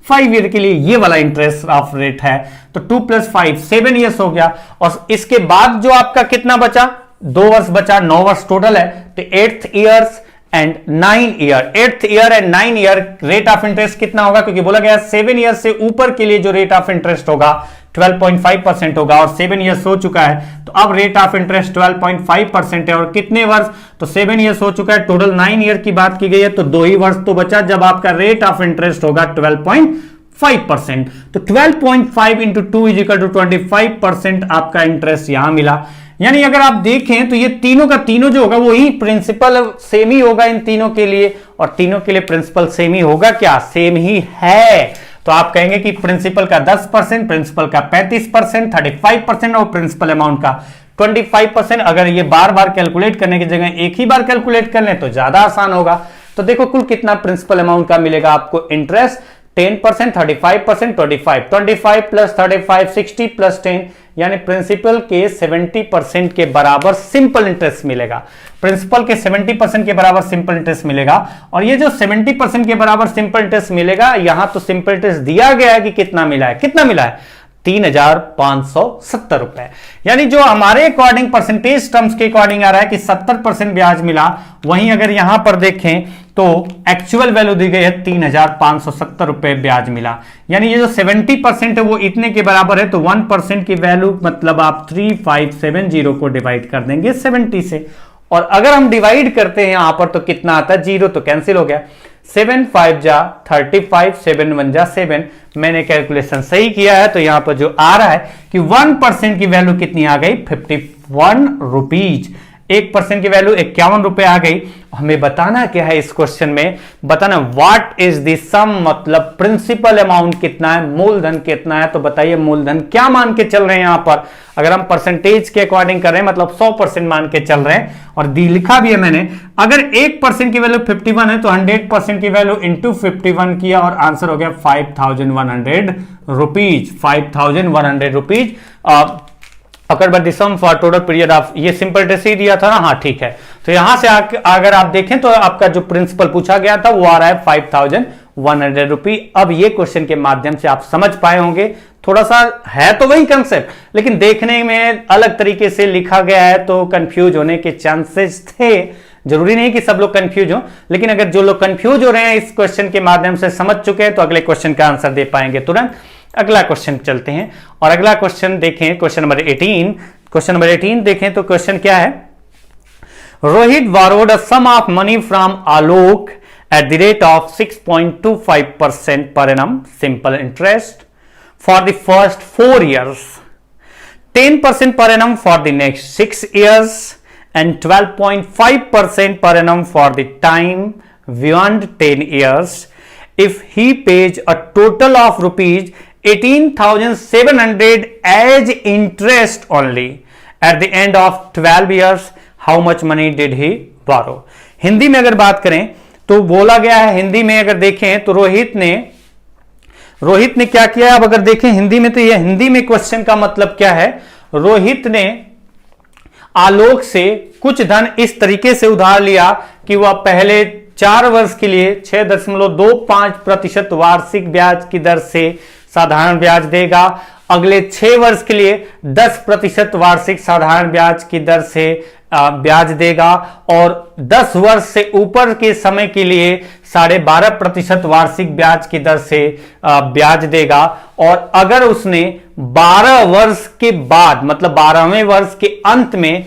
5 ईयर के लिए ये वाला इंटरेस्ट ऑफ रेट है, तो 2 + 5 7 ईयर्स हो गया। और इसके बाद जो आपका कितना बचा, 2 वर्ष बचा, 9 वर्ष टोटल है, तो 8th years and 9 year, 8th year and 9 year rate of interest कितना होगा, क्योंकि बोला गया 7 ईयर से ऊपर के लिए जो रेट ऑफ इंटरेस्ट होगा 12.5% होगा, और 7 ईयर्स हो चुका है, तो अब रेट ऑफ इंटरेस्ट 12.5% है। और कितने वर्ष, तो 7 ईयर्स हो चुका है, टोटल 9 ईयर की बात की गई है, तो 2 ही वर्ष तो बचा जब आपका रेट ऑफ इंटरेस्ट होगा 12.5%। तो 12.5 इंटू 2 = 25% आपका इंटरेस्ट यहां मिला। यानी अगर आप देखें तो ये तीनों का तीनों जो होगा वही प्रिंसिपल सेम ही होगा इन तीनों के लिए, और तीनों के लिए प्रिंसिपल सेम ही होगा, क्या सेम ही है। तो आप कहेंगे कि प्रिंसिपल का 10%, प्रिंसिपल का 35%, 35% और प्रिंसिपल अमाउंट का 25%। अगर ये बार बार कैलकुलेट करने की जगह एक ही बार कैलकुलेट कर लें तो ज्यादा आसान होगा। तो देखो कुल कितना प्रिंसिपल अमाउंट का मिलेगा आपको इंटरेस्ट, 10%, 35%, 25 प्लस 35 60 प्लस 10, यानी प्रिंसिपल के 70% के बराबर सिंपल इंटरेस्ट मिलेगा। प्रिंसिपल के 70% के बराबर सिंपल इंटरेस्ट मिलेगा। और ये जो 70% के बराबर सिंपल इंटरेस्ट मिलेगा, यहां तो सिंपल इंटरेस्ट दिया गया है कि कितना मिला है, कितना मिला है, 3,570 रुपए। यानी जो हमारे अकॉर्डिंग परसेंटेज टर्म्स के अकॉर्डिंग आ रहा है कि 70% ब्याज मिला, वहीं अगर यहां पर देखें तो एक्चुअल वैल्यू दी गई है 3,570 रुपए ब्याज मिला। यानी ये जो 70% है वो इतने के बराबर है, तो 1% की वैल्यू मतलब आप 3570 को डिवाइड कर देंगे 70 से। और अगर हम डिवाइड करते हैं यहां पर तो कितना आता है, 0 तो कैंसिल हो गया, 7 5 जा 35, 7 1 जा 7। मैंने कैलकुलेशन सही किया है तो यहां पर जो आ रहा है कि 1% की वैल्यू कितनी आ गई, 51 रुपीज। 1% की वैल्यू 51 रुपए आ गई। हमें बताना क्या है इस क्वेश्चन में, बताना व्हाट इज द सम, मतलब प्रिंसिपल अमाउंट कितना है, मूलधन कितना है। तो बताइए मूलधन क्या मान के चल रहे हैं यहां पर, अगर हम परसेंटेज के अकॉर्डिंग कर रहे हैं मतलब 100% मान के चल रहे हैं। और दी लिखा भी है मैंने, अगर 1% की वैल्यू 51 है तो 100% की वैल्यू इंटू 51 किया और आंसर हो गया 5100 रुपीज। 5100 रुपीज अगर by the sum for total period of, ये सिंपल टेस्ट ही दिया था ना, हाँ ठीक है। तो यहां से अगर आप देखें तो आपका जो प्रिंसिपल पूछा गया था वो आ रहा है 5100 रुपी। अब ये क्वेश्चन के माध्यम से आप समझ पाए होंगे, थोड़ा सा है तो वही कंसेप्ट लेकिन देखने में अलग तरीके से लिखा गया है तो कंफ्यूज होने के चांसेस थे। जरूरी नहीं कि सब लोग कंफ्यूज हो, लेकिन अगर जो लोग कंफ्यूज हो रहे हैं इस क्वेश्चन के माध्यम से समझ चुके हैं तो अगले क्वेश्चन का आंसर दे पाएंगे तुरंत। अगला क्वेश्चन चलते हैं और अगला क्वेश्चन देखें, क्वेश्चन नंबर 18। क्वेश्चन नंबर 18 देखें तो क्वेश्चन क्या है, Rohit borrowed a sum of money from Alok at the rate of 6.25% per annum simple interest for the first 4 years, 10% per annum for the next 6 years and 12.5% per annum for the time beyond 10 years. If he pays a total of rupees 18,700 as interest only at the end of 12 years, how much money did he borrow? Hindi में अगर बात करें तो बोला गया है, हिंदी में अगर देखें तो रोहित ने क्या किया, अब अगर देखें हिंदी में तो ये हिंदी में क्वेश्चन का मतलब क्या है, रोहित ने आलोक से कुछ धन इस तरीके से उधार लिया कि वह पहले 4 वर्ष के लिए 6.25% वार्षिक ब्याज की दर से साधारण ब्याज देगा, अगले 6 वर्ष के लिए 10% वार्षिक साधारण ब्याज की दर से ब्याज देगा और 10 वर्ष से ऊपर के समय के लिए 12.5% वार्षिक ब्याज की दर से ब्याज देगा। और अगर उसने 12 वर्ष के बाद मतलब 12वें वर्ष के अंत में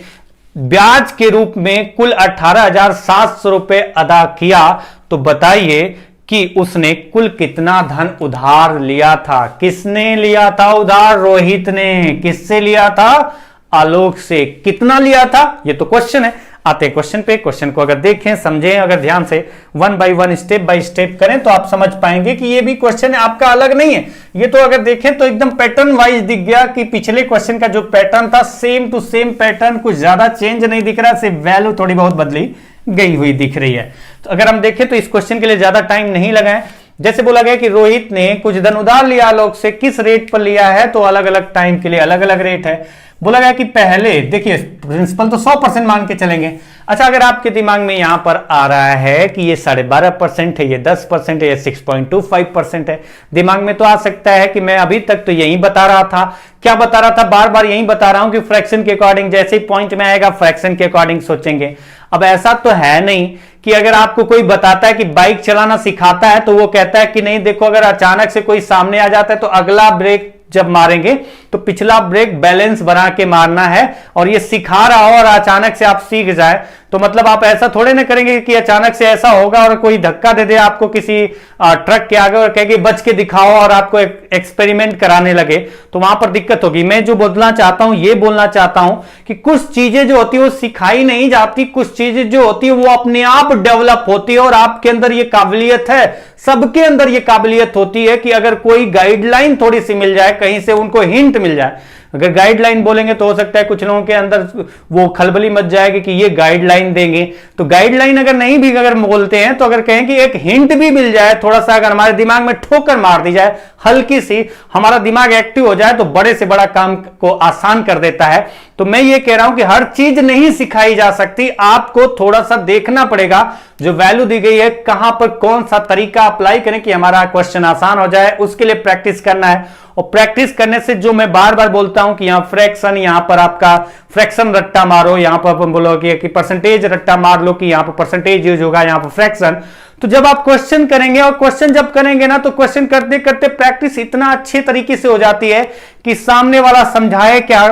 ब्याज के रूप में कुल 18,700 रुपए अदा किया तो बताइए कि उसने कुल कितना धन उधार लिया था। किसने लिया था उधार? रोहित ने। किससे लिया था? आलोक से। कितना लिया था? ये तो क्वेश्चन है। आते हैं क्वेश्चन पे। क्वेश्चन को अगर देखें, समझें, अगर ध्यान से 1 बाय 1 स्टेप बाय स्टेप करें तो आप समझ पाएंगे कि ये भी क्वेश्चन आपका अलग नहीं है। ये तो अगर देखें तो एकदम पैटर्न वाइज दिख गया कि पिछले क्वेश्चन का जो पैटर्न था सेम टू सेम पैटर्न, कुछ ज्यादा चेंज नहीं दिख रहा, सिर्फ वैल्यू थोड़ी बहुत बदली गई हुई दिख रही है। तो अगर हम देखें तो इस क्वेश्चन के लिए ज्यादा टाइम नहीं लगाएं। जैसे बोला गया कि रोहित ने कुछ धन उधार लिया आलोक से, किस रेट पर लिया है तो अलग अलग टाइम के लिए अलग अलग रेट है। बोला गया कि पहले देखिए प्रिंसिपल तो 100% मान के चलेंगे। अच्छा, अगर आपके दिमाग में यहां पर आ रहा है कि ये 12.5% है, ये 10% है, ये 6.25% है, दिमाग में तो आ सकता है कि मैं अभी तक तो यही बता रहा था। क्या बता रहा था? बार बार यही बता रहा हूं कि फ्रैक्शन के अकॉर्डिंग, जैसे ही पॉइंट में आएगा फ्रैक्शन के अकॉर्डिंग सोचेंगे। अब ऐसा तो है नहीं कि अगर आपको कोई बताता है कि बाइक चलाना सिखाता है तो वो कहता है कि नहीं देखो, अगर अचानक से कोई सामने आ जाता है तो अगला ब्रेक जब मारेंगे तो पिछला ब्रेक बैलेंस बना के मारना है, और ये सिखा रहा हो और अचानक से आप सीख जाए तो मतलब आप ऐसा थोड़े ना करेंगे कि अचानक से ऐसा होगा और कोई धक्का दे दे आपको किसी ट्रक के आगे और कहेगी बच के दिखाओ और आपको एक्सपेरिमेंट कराने लगे, तो वहां पर दिक्कत होगी। मैं जो बोलना चाहता हूं ये बोलना चाहता हूं कि कुछ चीजें जो होती है वो सिखाई नहीं जाती, कुछ चीजें जो होती है वो अपने आप डेवलप होती है और आपके अंदर ये काबिलियत है, सबके अंदर ये काबिलियत होती है कि अगर कोई गाइडलाइन थोड़ी सी मिल जाए, कहीं से उनको हिंट मिल जाए। अगर गाइडलाइन बोलेंगे तो हो सकता है कुछ लोगों के अंदर वो खलबली मच जाएगी कि ये गाइडलाइन देंगे, तो गाइडलाइन अगर नहीं भी अगर बोलते हैं तो अगर कहें कि एक हिंट भी मिल जाए, थोड़ा सा अगर हमारे दिमाग में ठोकर मार दी जाए हल्की सी, हमारा दिमाग एक्टिव हो जाए तो बड़े से बड़ा काम को आसान कर देता है। तो मैं ये कह रहा हूं कि हर चीज नहीं सिखाई जा सकती, आपको थोड़ा सा देखना पड़ेगा जो वैल्यू दी गई है कहां पर कौन सा तरीका अप्लाई करें कि हमारा क्वेश्चन आसान हो जाए, उसके लिए प्रैक्टिस करना है। और प्रैक्टिस करने से जो मैं बार बार बोलता हूं कि यहां फ्रैक्शन, यहां पर आपका फ्रैक्शन रट्टा मारो, यहां पर अपन बोलोगे कि परसेंटेज रट्टा मार लो कि यहां पर परसेंटेज यूज होगा, यहां पर फ्रैक्शन। तो जब आप क्वेश्चन करेंगे और क्वेश्चन जब करेंगे ना तो क्वेश्चन करते करते प्रैक्टिस इतना अच्छे तरीके से हो जाती है कि सामने वाला समझाए क्या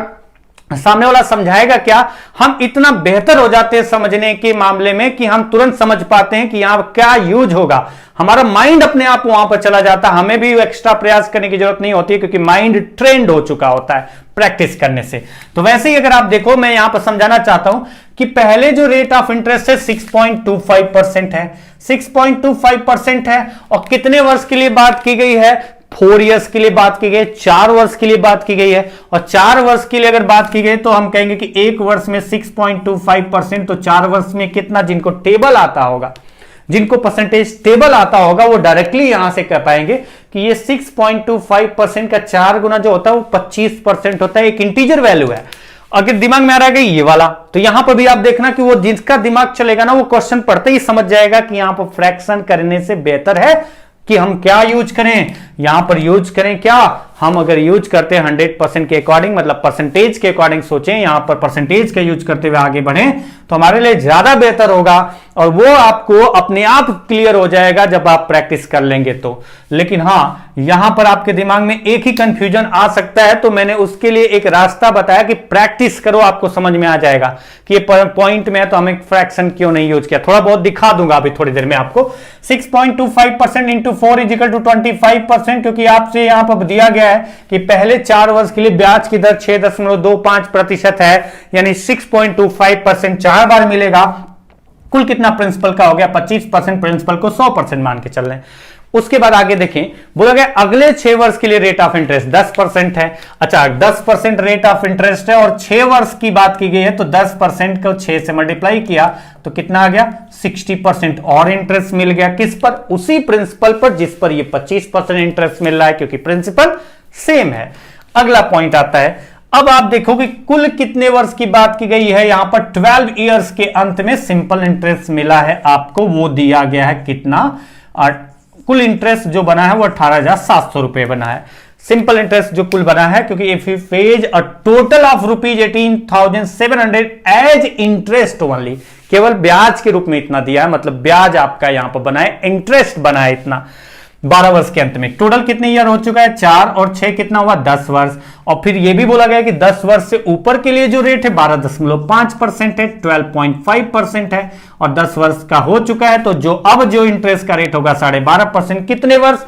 सामने वाला समझाएगा क्या, हम इतना बेहतर हो जाते हैं समझने के मामले में कि हम तुरंत समझ पाते हैं कि यहां क्या यूज होगा। हमारा माइंड अपने आप वहां पर चला जाता है, हमें भी एक्स्ट्रा प्रयास करने की जरूरत नहीं होती है क्योंकि माइंड ट्रेंड हो चुका होता है प्रैक्टिस करने से। तो वैसे ही अगर आप देखो, मैं यहां पर समझाना चाहता हूं कि पहले जो रेट ऑफ इंटरेस्ट है 6.25% है, 6.25% है, और कितने वर्ष के लिए बात की गई है, 4 इयर्स के लिए बात की गई, 4 वर्ष के लिए बात की गई है। और 4 वर्ष के लिए अगर बात की गई तो हम कहेंगे कि एक वर्ष में 6.25%, तो 4 वर्ष में कितना, जिनको टेबल आता होगा, जिनको परसेंटेज टेबल आता होगा, वो डायरेक्टली यहां से कह पाएंगे कि ये 6.25% का 4 गुना जो होता है वो 25% होता है, एक इंटीजर वैल्यू है। अगर दिमाग में आ रहा है ये वाला, तो यहां पर भी आप देखना कि वो जिसका दिमाग चलेगा ना, वो क्वेश्चन पढ़ते ही समझ जाएगा कि यहां पर फ्रैक्शन करने से बेहतर है कि हम क्या यूज करें, यहां पर यूज करें क्या, हम अगर यूज करते हैं 100% के अकॉर्डिंग, मतलब परसेंटेज के अकॉर्डिंग सोचें, यहां पर परसेंटेज का यूज करते हुए आगे बढ़ें तो हमारे लिए ज्यादा बेहतर होगा, और वो आपको अपने आप क्लियर हो जाएगा जब आप प्रैक्टिस कर लेंगे तो। लेकिन हां, यहां पर आपके दिमाग में एक ही कंफ्यूजन आ सकता है, तो मैंने उसके लिए एक रास्ता बताया कि प्रैक्टिस करो, आपको समझ में आ जाएगा कि ये पॉइंट में है तो हमें फ्रैक्शन क्यों नहीं यूज किया। थोड़ा बहुत दिखा दूंगा अभी थोड़ी देर में आपको। 6.25% इंटू 4 इज इक्वल टू 25%, क्योंकि आपसे यहां पर दिया गया है कि पहले 4 वर्ष के लिए ब्याज की दर 6.25% है, यानी 6.25% 4 बार मिलेगा। कुल कितना प्रिंसिपल का हो गया, 25%, प्रिंसिपल को 100% मान के चल रहे हैं। उसके बाद आगे देखें, बोला गया अगले 6 वर्ष के लिए रेट ऑफ इंटरेस्ट 10% है। अच्छा, 10% रेट ऑफ इंटरेस्ट है और 6 वर्ष की बात की गई है, तो 10% को 6 से मल्टीप्लाई किया तो कितना आ गया, 60% और इंटरेस्ट मिल गया। किस पर, उसी प्रिंसिपल पर जिस पर ये 25% इंटरेस्ट मिल रहा है, क्योंकि प्रिंसिपल सेम है। अगला पॉइंट आता है, अब आप देखो कि कुल कितने वर्ष की बात की गई है, यहां पर 12 इयर्स के अंत में सिंपल इंटरेस्ट मिला है आपको, वो दिया गया है कितना, कुल इंटरेस्ट जो बना है वो 18,700 रुपए बना है। सिंपल इंटरेस्ट जो कुल बना है, क्योंकि if you pays a total of rupees 18,700 as interest only, केवल ब्याज के रूप में इतना दिया है, मतलब ब्याज आपका यहां पर बना है, इंटरेस्ट बना है इतना 12 वर्ष के अंत में। टोटल कितने ईयर हो चुका है, 4 और 6 कितना हुआ, 10 वर्ष। और फिर यह भी बोला गया कि 10 वर्ष से ऊपर के लिए जो रेट है 12.5% है, 12.5% है, और 10 वर्ष का हो चुका है, तो जो इंटरेस्ट का रेट होगा 12.5%। कितने वर्ष,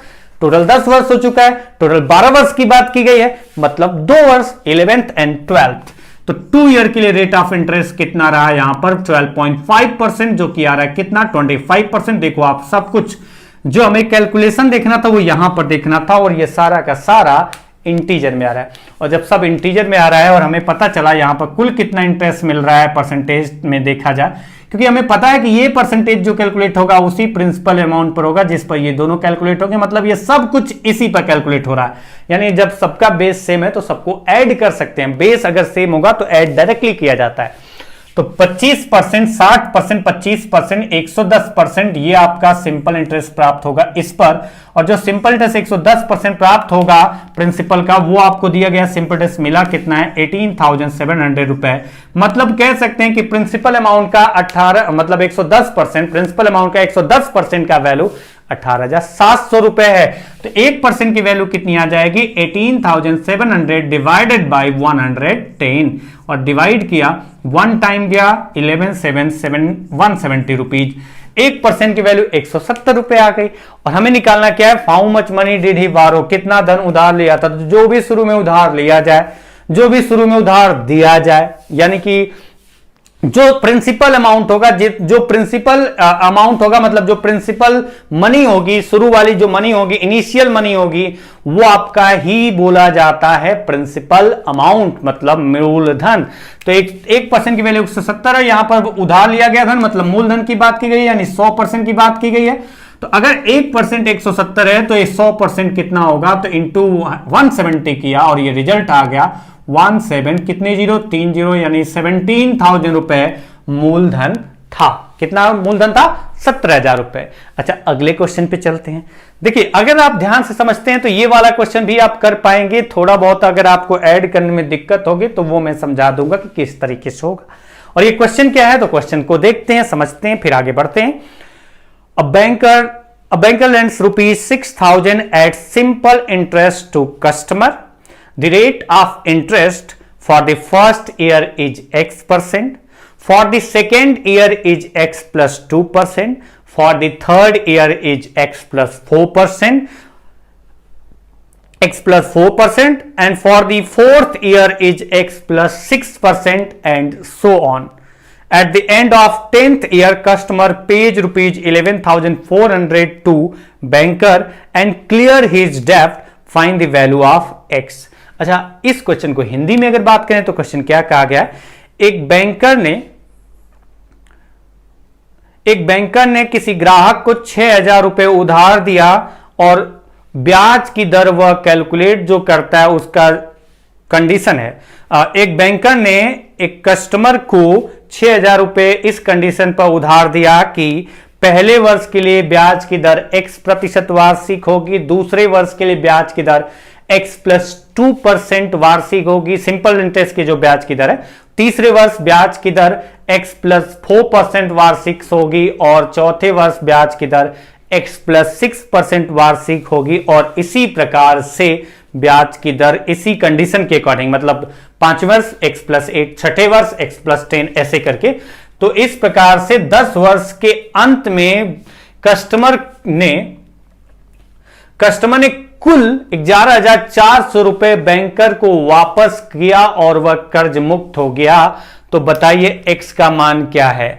टोटल 10 वर्ष हो चुका है, टोटल 12 वर्ष की बात की गई है, मतलब 2 वर्ष 11th एंड 12th। तो 2 ईयर के लिए रेट ऑफ इंटरेस्ट कितना रहा यहां पर 12.5%, जो कि आ रहा है कितना 25%। देखो आप, सब कुछ जो हमें कैलकुलेशन देखना था वो यहां पर देखना था, और ये सारा का सारा इंटीजर में आ रहा है। और जब सब इंटीजर में आ रहा है और हमें पता चला यहां पर कुल कितना इंटरेस्ट मिल रहा है परसेंटेज में देखा जाए, क्योंकि हमें पता है कि ये परसेंटेज जो कैलकुलेट होगा उसी प्रिंसिपल अमाउंट पर होगा जिस पर ये दोनों कैलकुलेट होंगे, मतलब ये सब कुछ इसी पर कैलकुलेट हो रहा है। यानी जब सबका बेस सेम है तो सबको ऐड कर सकते हैं, बेस अगर सेम होगा तो ऐड डायरेक्टली किया जाता है। तो 25%, 60%, 25%, 110% ये आपका सिंपल इंटरेस्ट प्राप्त होगा इस पर, और जो सिंपल इंटरेस्ट 110% प्राप्त होगा प्रिंसिपल का, वो आपको दिया गया सिंपल इंटरेस्ट मिला कितना है 18,700 रुपए। मतलब कह सकते हैं कि प्रिंसिपल अमाउंट का 110%, प्रिंसिपल अमाउंट का 110% का वैल्यू 18,700 रुपए है। तो 1% की वैल्यू कितनी आ जाएगी, 18,700 डिवाइडेड बाई 110, और डिवाइड किया 1 टाइम गया 11,170 रुपीज। 1% की वैल्यू 170 रुपए आ गई। और हमें निकालना क्या है, how much money did he बारो, कितना धन उधार लिया था। तो जो भी शुरू में उधार लिया जाए, जो भी शुरू में उधार दिया जाए, यानी कि जो प्रिंसिपल अमाउंट होगा, जो प्रिंसिपल अमाउंट होगा, मतलब जो प्रिंसिपल मनी होगी, शुरू वाली जो मनी होगी, इनिशियल मनी होगी, वो आपका ही बोला जाता है प्रिंसिपल अमाउंट, मतलब मूलधन। तो 1% की वैल्यू 170 है, यहां पर उधार लिया गया धन, मतलब मूलधन की बात की गई है, यानी 100% की बात की गई है। तो अगर 1% 170 है तो ये 100% कितना होगा, तो इंटू 170 किया और ये रिजल्ट आ गया 17 कितने 030, यानी 17,000 रुपए मूलधन था। कितना मूलधन था, 17,000 रुपए। अच्छा, अगले क्वेश्चन पे चलते हैं। देखिए, अगर आप ध्यान से समझते हैं तो ये वाला क्वेश्चन भी आप कर पाएंगे। थोड़ा बहुत अगर आपको ऐड करने में दिक्कत होगी तो वो मैं समझा दूंगा कि किस तरीके से होगा। और ये क्वेश्चन क्या है, तो क्वेश्चन को देखते हैं, समझते हैं, फिर आगे बढ़ते हैं। A banker lends rupees 6,000 at simple interest to customer. The rate of interest for the first year is x%, for the second year is x plus 2%, for the third year is x plus 4%, and for the fourth year is x plus 6%, and so on. At the end of 10th year, customer pays rupees 11,400 to banker and clear his debt. Find the value of x. अच्छा, इस question को हिंदी में अगर बात करें तो question क्या कहा गया है? एक बैंकर ने किसी ग्राहक को 6,000 रुपए उधार दिया और ब्याज की दर वह कैलकुलेट जो करता है उसका कंडीशन है। एक बैंकर ने एक कस्टमर को 6,000 रुपए इस कंडीशन पर उधार दिया कि पहले वर्ष के लिए ब्याज की दर x% वार्षिक होगी, दूसरे वर्ष के लिए ब्याज की दर x प्लस 2% वार्षिक होगी, सिंपल इंटरेस्ट की जो ब्याज की दर है, तीसरे वर्ष ब्याज की दर x प्लस 4% वार्षिक होगी और चौथे वर्ष ब्याज की दर x प्लस 6% वार्षिक होगी। और इसी प्रकार से ब्याज की दर इसी कंडीशन के अकॉर्डिंग, मतलब 5वें वर्ष x प्लस 8, छठे वर्ष x प्लस 10, ऐसे करके। तो इस प्रकार से 10 वर्ष के अंत में कस्टमर ने कुल 11,400 रुपए बैंकर को वापस किया और वह कर्ज मुक्त हो गया। तो बताइए x का मान क्या है?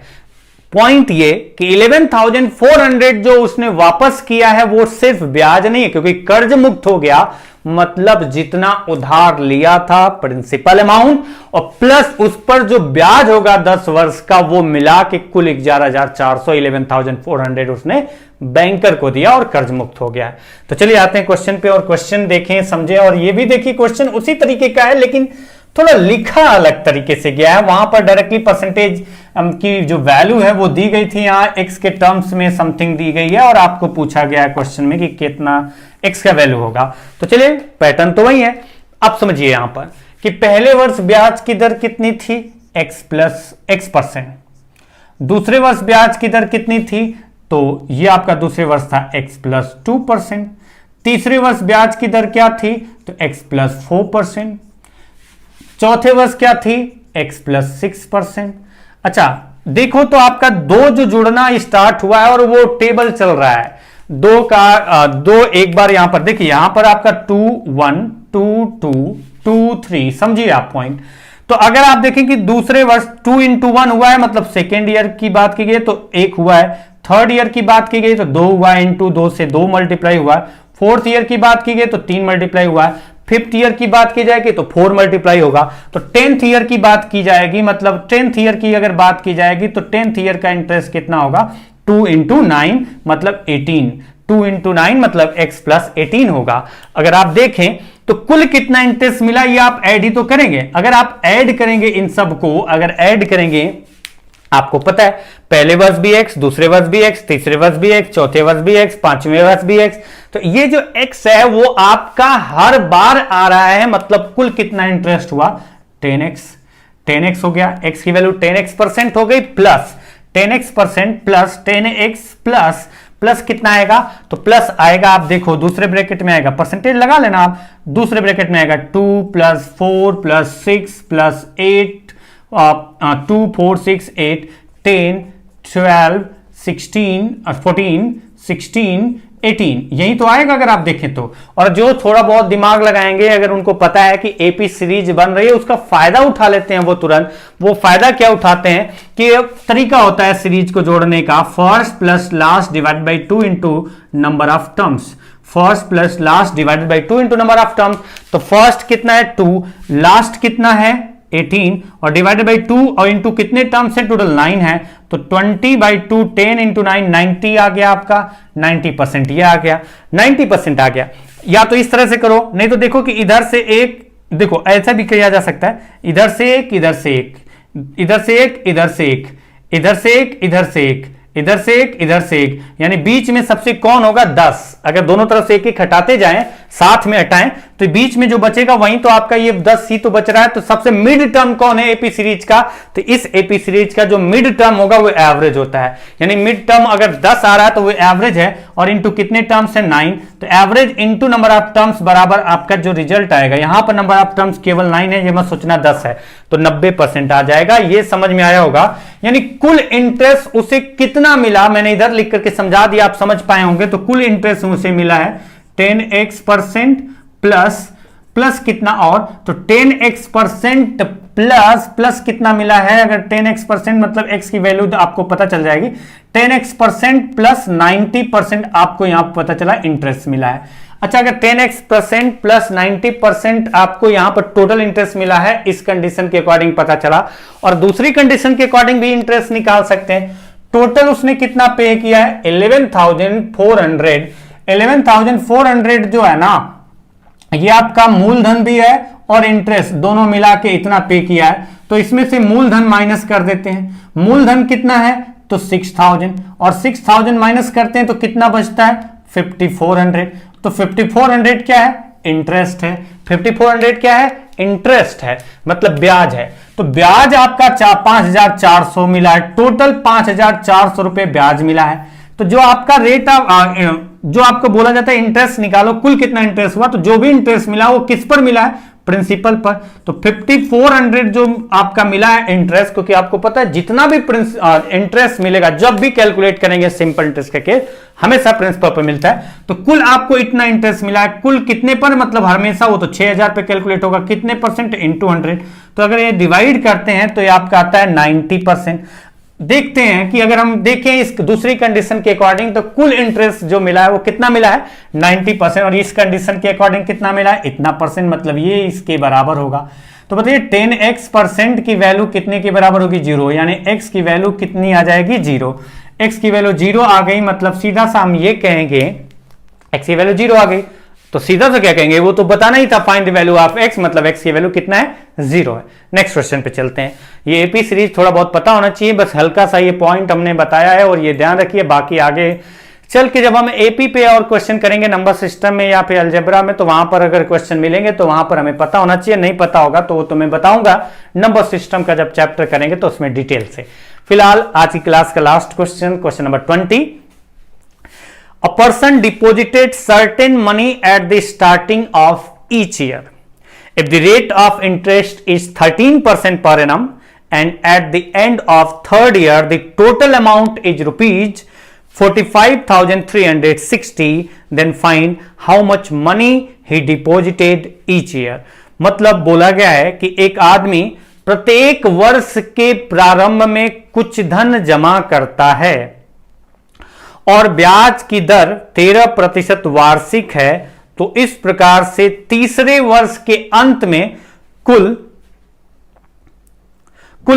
पॉइंट ये कि 11,400 जो उसने वापस किया है वो सिर्फ ब्याज नहीं है, क्योंकि कर्ज मुक्त हो गया, मतलब जितना उधार लिया था प्रिंसिपल अमाउंट और प्लस उस पर जो ब्याज होगा 10 वर्ष का, वो मिला के कुल 11,400 11,400 उसने बैंकर को दिया और कर्ज मुक्त हो गया है। तो चलिए आते हैं क्वेश्चन पे और क्वेश्चन देखें, समझें। और ये भी देखिए क्वेश्चन उसी तरीके का है लेकिन थोड़ा लिखा अलग तरीके से गया है। वहां पर डायरेक्टली परसेंटेज की जो वैल्यू है वो दी गई थी, यहाँ x के टर्म्स में समथिंग दी गई है और आपको पूछा गया है क्वेश्चन में कि कितना x का वैल्यू होगा। तो चलिए पैटर्न तो वही है। अब समझिए यहां पर कि पहले वर्ष ब्याज की दर कितनी थी? x plus x%। दूसरे वर्ष ब्याज की दर कितनी थी? तो ये आपका दूसरे वर्ष था x प्लस 2%। तीसरे वर्ष ब्याज की दर क्या थी? तो x प्लस 4%। चौथे वर्ष क्या थी? x plus 6%। अच्छा देखो तो आपका दो जो जुड़ना स्टार्ट हुआ है और वो टेबल चल रहा है, दो एक बार यहां पर देखिए, यहां पर आपका 2 1 2 2 2 3, समझिए आप पॉइंट। तो अगर आप देखें कि दूसरे वर्ष 2 into 1 हुआ है, मतलब सेकेंड ईयर की बात की गई तो 1 हुआ है, थर्ड ईयर की बात की गई तो 2 हुआ है, इंटू 2 से 2 मल्टीप्लाई हुआ है, फोर्थ ईयर की बात की गई तो 3 मल्टीप्लाई हुआ है, फिफ्थ ईयर की बात की जाएगी तो 4 मल्टीप्लाई होगा। तो 10th ईयर की बात की जाएगी, मतलब 10th ईयर की अगर बात की जाएगी तो 10th ईयर का इंटरेस्ट कितना होगा? 2 into 9 मतलब 18, 2 into 9 मतलब x प्लस 18 होगा। अगर आप देखें तो कुल कितना इंटरेस्ट मिला ये आप ऐड ही तो करेंगे। अगर आप ऐड करेंगे इन सब को, अगर ऐड करेंगे, आपको पता है पहले वर्ष भी x, दूसरे वर्ष भी x, तीसरे वर्ष भी x, चौथे वर्ष भी x, पांचवें वर्ष भी x, तो ये जो x है वो आपका हर बार आ रहा है, मतलब कुल कितना इंटरेस्ट हुआ? 10x हो गया। x की वैल्यू 10x% हो गई, plus 10x% plus 10x plus कितना आएगा? तो प्लस आएगा, आप देखो दूसरे ब्रैकेट में आएगा, परसेंटेज लगा लेना आप, दूसरे ब्रैकेट में आएगा 2 + 4 + 6 + 8, 2 4 6 8 10 12 16 14 16 18, यही तो आएगा अगर आप देखें तो। और जो थोड़ा बहुत दिमाग लगाएंगे, अगर उनको पता है कि एपी सीरीज बन रही है, उसका फायदा उठा लेते हैं वो तुरंत। वो फायदा क्या उठाते हैं कि तरीका होता है सीरीज को जोड़ने का, first plus last divide by 2 into number of terms, first plus last divided by 2 into number of terms. तो फर्स्ट कितना है? 2, लास्ट कितना है? 18, और डिवाइडेड बाई 2 और इंटू कितने टर्म्स है? टोटल 9 है, तो 20/2 10 इंटू 9 90 आ गया आपका, 90% ये आ गया, 90% आ गया। या तो इस तरह से करो, नहीं तो देखो कि इधर से एक, देखो ऐसा भी किया जा सकता है, इधर से एक, इधर से एक, इधर से एक, इधर से एक, इधर से एक, इधर से एक, इधर से एक, इधर से एक, यानी बीच में सबसे कौन होगा? 10। अगर दोनों तरफ से एक एक हटाते जाएं साथ में हटाएं तो बीच में जो बचेगा वहीं तो आपका ये 10C तो बच रहा है। तो सबसे मिड टर्म कौन है एपी सीरीज का? तो इस एपी सीरीज का जो मिड टर्म होगा वो एवरेज होता है, यानी मिड टर्म अगर 10 आ रहा है तो वो एवरेज है, और इंटू कितने टर्म्स है 9, तो average into number of terms बराबर आपका जो रिजल्ट आएगा, यहां पर नंबर ऑफ टर्म्स केवल 9 है, ये मत सोचना 10 है, तो 90% आ जाएगा। ये समझ में आया होगा, यानी कुल इंटरेस्ट उसे कितना मिला, मैंने इधर लिख करके समझा दिया, आप समझ पाए होंगे। तो कुल इंटरेस्ट उसे मिला है 10x% प्लस कितना, और तो 10x% प्लस कितना मिला है, अगर 10x% मतलब x की वैल्यू आपको पता चल जाएगी, 10x% प्लस 90% आपको यहां पता चला इंटरेस्ट मिला है। अच्छा, अगर 10x% प्लस 90% आपको यहां पर टोटल इंटरेस्ट मिला है, इस कंडीशन के अकॉर्डिंग पता चला, और दूसरी कंडीशन के अकॉर्डिंग भी इंटरेस्ट निकाल सकते हैं। टोटल उसने कितना पे किया है 11,400। 11,400 जो है ना, ये आपका मूलधन भी है और इंटरेस्ट दोनों मिला के इतना पे किया है। तो इसमें से मूलधन माइनस कर देते हैं। मूलधन कितना है तो 6,000, और 6,000 माइनस करते हैं तो कितना बचता है 5,400। तो 5,400 क्या है इंटरेस्ट है। 5,400 क्या है इंटरेस्ट है, मतलब ब्याज है। तो ब्याज आपका 5,400 मिला है, टोटल 5,400 रुपए ब्याज मिला है। तो जो आपका रेट ऑफ जो आपको बोला जाता है इंटरेस्ट निकालो, कुल कितना इंटरेस्ट हुआ, तो जो भी इंटरेस्ट मिला वो किस पर मिला है प्रिंसिपल पर। तो 5,400 जो आपका मिला है इंटरेस्ट, क्योंकि आपको पता है जितना भी इंटरेस्ट मिलेगा जब भी कैलकुलेट करेंगे सिंपल इंटरेस्ट का केस हमेशा प्रिंसिपल पर मिलता है। तो कुल आपको इतना इंटरेस्ट मिला है, कुल कितने पर, मतलब हमेशा वो तो 6,000 पे कैलकुलेट होगा, कितने परसेंट इंटू 100। तो अगर ये डिवाइड करते हैं तो ये आपका आता है 90%। देखते हैं कि अगर हम देखें इस दूसरी कंडीशन के अकॉर्डिंग तो कुल इंटरेस्ट जो मिला है वो कितना मिला है 90%, और इस कंडीशन के अकॉर्डिंग कितना मिला है इतना परसेंट, मतलब ये इसके बराबर होगा। तो बताइए 10x% की वैल्यू कितने के बराबर होगी 0, यानी x की वैल्यू कितनी आ जाएगी 0। x की वैल्यू 0 आ गई, मतलब सीधा सा हम ये कहेंगे x की वैल्यू 0 आ गई, तो सीधा सा क्या कहेंगे, वो तो बताना ही था find the value of x, मतलब x की वैल्यू कितना है 0 है। नेक्स्ट क्वेश्चन पे चलते हैं। ये एपी सीरीज थोड़ा बहुत पता होना चाहिए, बस हल्का सा ये पॉइंट हमने बताया है, और ये ध्यान रखिए, बाकी आगे चल के जब हम एपी पे और क्वेश्चन करेंगे नंबर सिस्टम में या फिर अलजेब्रा में, तो वहां पर अगर क्वेश्चन मिलेंगे तो वहां पर हमें पता होना चाहिए, नहीं पता होगा तो वो तो मैं बताऊंगा नंबर सिस्टम का जब चैप्टर करेंगे तो उसमें डिटेल से। फिलहाल आज की क्लास का last question, question number 20। A person deposited certain money at the starting of each year. If the rate of interest is 13% per annum and at the end of third year the total amount is rupees 45,360, then find how much money he deposited each year. मतलब बोला गया है कि एक आदमी प्रत्येक वर्ष के प्रारंभ में कुछ धन जमा करता है और ब्याज की दर 13% वार्षिक है, तो इस प्रकार से तीसरे वर्ष के अंत में कुल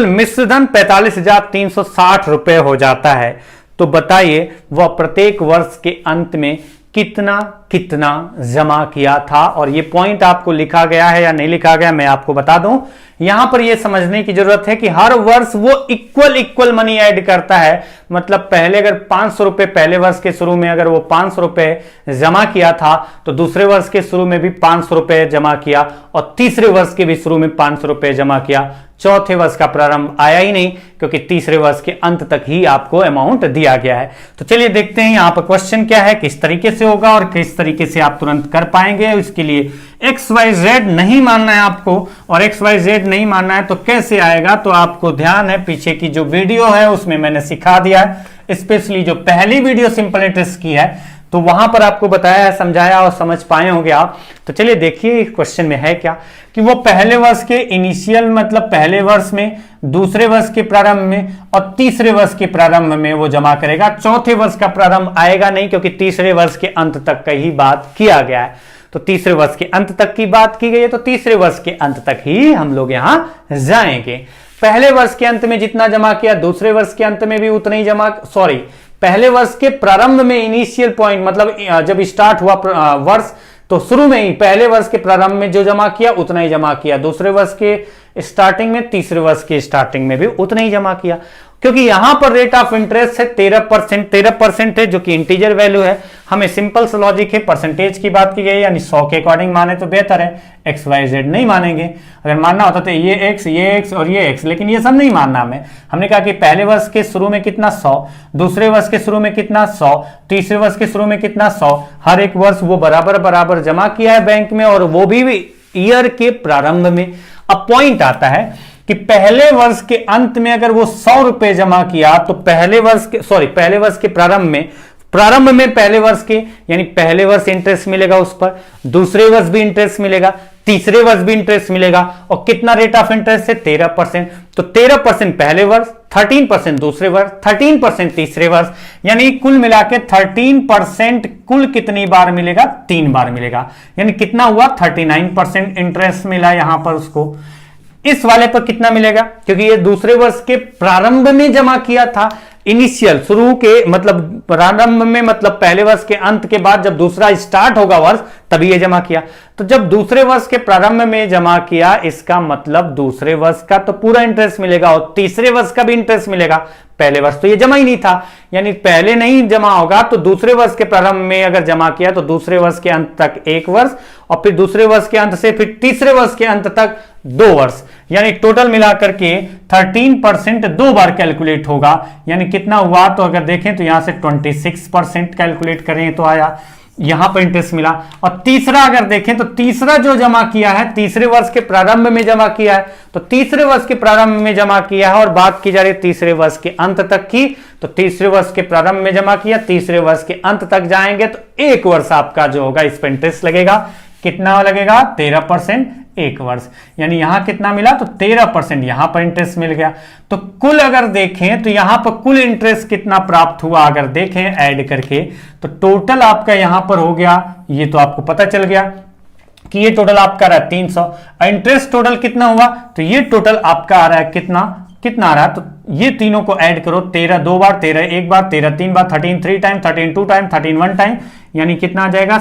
मिश्रधन 45,360 रुपए हो जाता है। तो बताइए वह प्रत्येक वर्ष के अंत में कितना कितना जमा किया था, और ये पॉइंट आपको लिखा गया है या नहीं लिखा गया मैं आपको बता दूं। यहां पर यह समझने की जरूरत है कि हर वर्ष वो इक्वल मनी ऐड करता है, मतलब पहले अगर 500 रुपए पहले वर्ष के शुरू में अगर वो 500 रुपए जमा किया था तो दूसरे वर्ष के शुरू में भी 500 रुपए जमा किया, और तीसरे वर्ष के भी शुरू में 500 रुपए जमा किया। चौथे वर्ष का प्रारंभ आया ही नहीं, क्योंकि तीसरे वर्ष के अंत तक ही आपको अमाउंट दिया गया है। तो चलिए देखते हैं यहां पर क्वेश्चन क्या है, किस तरीके से होगा और किस तरीके से आप तुरंत कर पाएंगे। इसके लिए XYZ नहीं मानना है आपको, और XYZ नहीं मानना है तो कैसे आएगा, तो आपको ध्यान है पीछे की जो वीडियो है उसमें मैंने सिखा दिया है, स्पेशली जो पहली वीडियो सिंपल इंटरेस्ट की है तो वहां पर आपको बताया है, समझाया और समझ पाए होंगे आप। तो चलिए देखिए क्वेश्चन में है क्या, कि वो पहले वर्ष के इनिशियल मतलब पहले वर्ष में, दूसरे वर्ष के प्रारंभ में और तीसरे वर्ष के प्रारंभ में वो जमा करेगा। चौथे वर्ष का प्रारंभ आएगा नहीं, क्योंकि तीसरे वर्ष के अंत तक का ही बात किया गया है। तो तीसरे वर्ष के अंत तक की बात की गई है, तो तीसरे वर्ष के अंत तक ही हम लोग यहां जाएंगे। पहले वर्ष के अंत में जितना जमा किया दूसरे वर्ष के अंत में भी उतना ही पहले वर्ष के प्रारंभ में इनिशियल पॉइंट मतलब जब स्टार्ट हुआ वर्ष तो शुरू में ही पहले वर्ष के प्रारंभ में जो जमा किया उतना ही जमा किया, दूसरे वर्ष के स्टार्टिंग में, तीसरे वर्ष के स्टार्टिंग में भी उतना ही जमा किया। क्योंकि यहां पर रेट ऑफ इंटरेस्ट है 13%, 13% है जो कि इंटीजर वैल्यू है। हमें सिंपल सा लॉजिक है, परसेंटेज की बात की गई यानी 100 के अकॉर्डिंग माने तो बेहतर है, एक्स वाई जेड नहीं मानेंगे। अगर मानना होता तो ये एक्स और ये एक्स, लेकिन ये सब नहीं मानना हमें। हमने कहा कि पहले वर्ष के शुरू में कितना 100, दूसरे वर्ष के शुरू में कितना 100, तीसरे वर्ष के शुरू में कितना 100, हर एक वर्ष वो बराबर बराबर जमा किया है बैंक में, और वो भी ईयर के प्रारंभ में। अब पॉइंट आता है कि पहले वर्ष के अंत में अगर वो 100 रुपए जमा किया तो पहले वर्ष के प्रारंभ में पहले वर्ष के यानी पहले वर्ष इंटरेस्ट मिलेगा उस पर, दूसरे वर्ष भी इंटरेस्ट मिलेगा, तीसरे वर्ष भी इंटरेस्ट मिलेगा। और कितना रेट ऑफ इंटरेस्ट है 13%। तो 13% पहले वर्ष, 13% दूसरे वर्ष, 13% तीसरे वर्ष, यानी कुल मिला के 13% कुल कितनी बार मिलेगा? 3 बार मिलेगा। यानी कितना हुआ? 39% इंटरेस्ट मिला यहां पर उसको। इस वाले पर कितना मिलेगा? क्योंकि ये दूसरे वर्ष के प्रारंभ में जमा किया था, इनिशियल शुरू के मतलब प्रारंभ में, मतलब पहले वर्ष के अंत के बाद जब दूसरा स्टार्ट होगा वर्ष तभी ये जमा किया। तो जब दूसरे वर्ष के प्रारंभ में जमा किया, इसका मतलब दूसरे वर्ष का तो पूरा इंटरेस्ट मिलेगा और तीसरे वर्ष का भी इंटरेस्ट मिलेगा। पहले वर्ष तो ये जमा ही नहीं था, यानी पहले नहीं जमा होगा तो दूसरे वर्ष के प्रारंभ में अगर जमा किया तो दूसरे वर्ष के अंत तक 1 वर्ष, और फिर दूसरे वर्ष के अंत से फिर तीसरे वर्ष के अंत तक 2 वर्ष, यानी टोटल मिलाकर के 13% 2 बार कैलकुलेट होगा। यानी कितना हुआ? तो अगर देखें तो यहां से 26% कैलकुलेट करें तो आया, यहां पर इंटरेस्ट मिला। और तीसरा अगर देखें तो तीसरा जो जमा किया है तीसरे वर्ष के प्रारंभ में जमा किया है, तो तीसरे वर्ष के प्रारंभ में जमा किया है और बात की जा रही है तीसरे वर्ष के अंत तक की, तो तीसरे वर्ष के प्रारंभ में जमा किया, तीसरे वर्ष के अंत तक जाएंगे तो 1 वर्ष आपका जो होगा इस पर इंटरेस्ट लगेगा। कितना लगेगा? 13% 1 वर्ष, यानी यहां कितना मिला? तो 13% यहां पर इंटरेस्ट मिल गया। तो कुल अगर देखें तो यहां पर कुल इंटरेस्ट कितना प्राप्त हुआ अगर देखें ऐड करके, तो टोटल आपका यहां पर हो गया, ये तो आपको पता चल गया कि ये टोटल आपका रहा 300। इंटरेस्ट टोटल कितना हुआ? तो ये टोटल आपका आ रहा है कितना आ रहा है? तो ये तीनों को ऐड करो, 13 2 बार, 13 1 बार, 13 3 बार, 13 3 टाइम, 13 2 टाइम, 13 1 टाइम, यानी कितना आ जाएगा?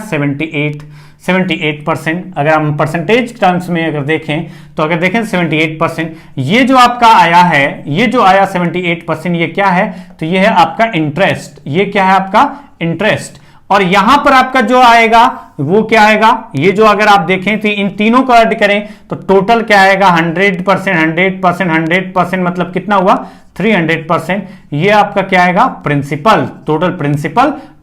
78%। अगर हम परसेंटेज टर्म्स में अगर देखें तो अगर देखें 78%, ये जो आपका आया है, ये जो आया 78%, ये क्या है? तो ये है आपका इंटरेस्ट। ये क्या है? आपका इंटरेस्ट। और यहां पर आपका जो आएगा वो क्या आएगा? ये जो अगर आप देखें तो इन तीनों को ऐड करें तो टोटल क्या आएगा? 100% मतलब कितना हुआ? 300%। ये आपका क्या आएगा? प्रिंसिपल,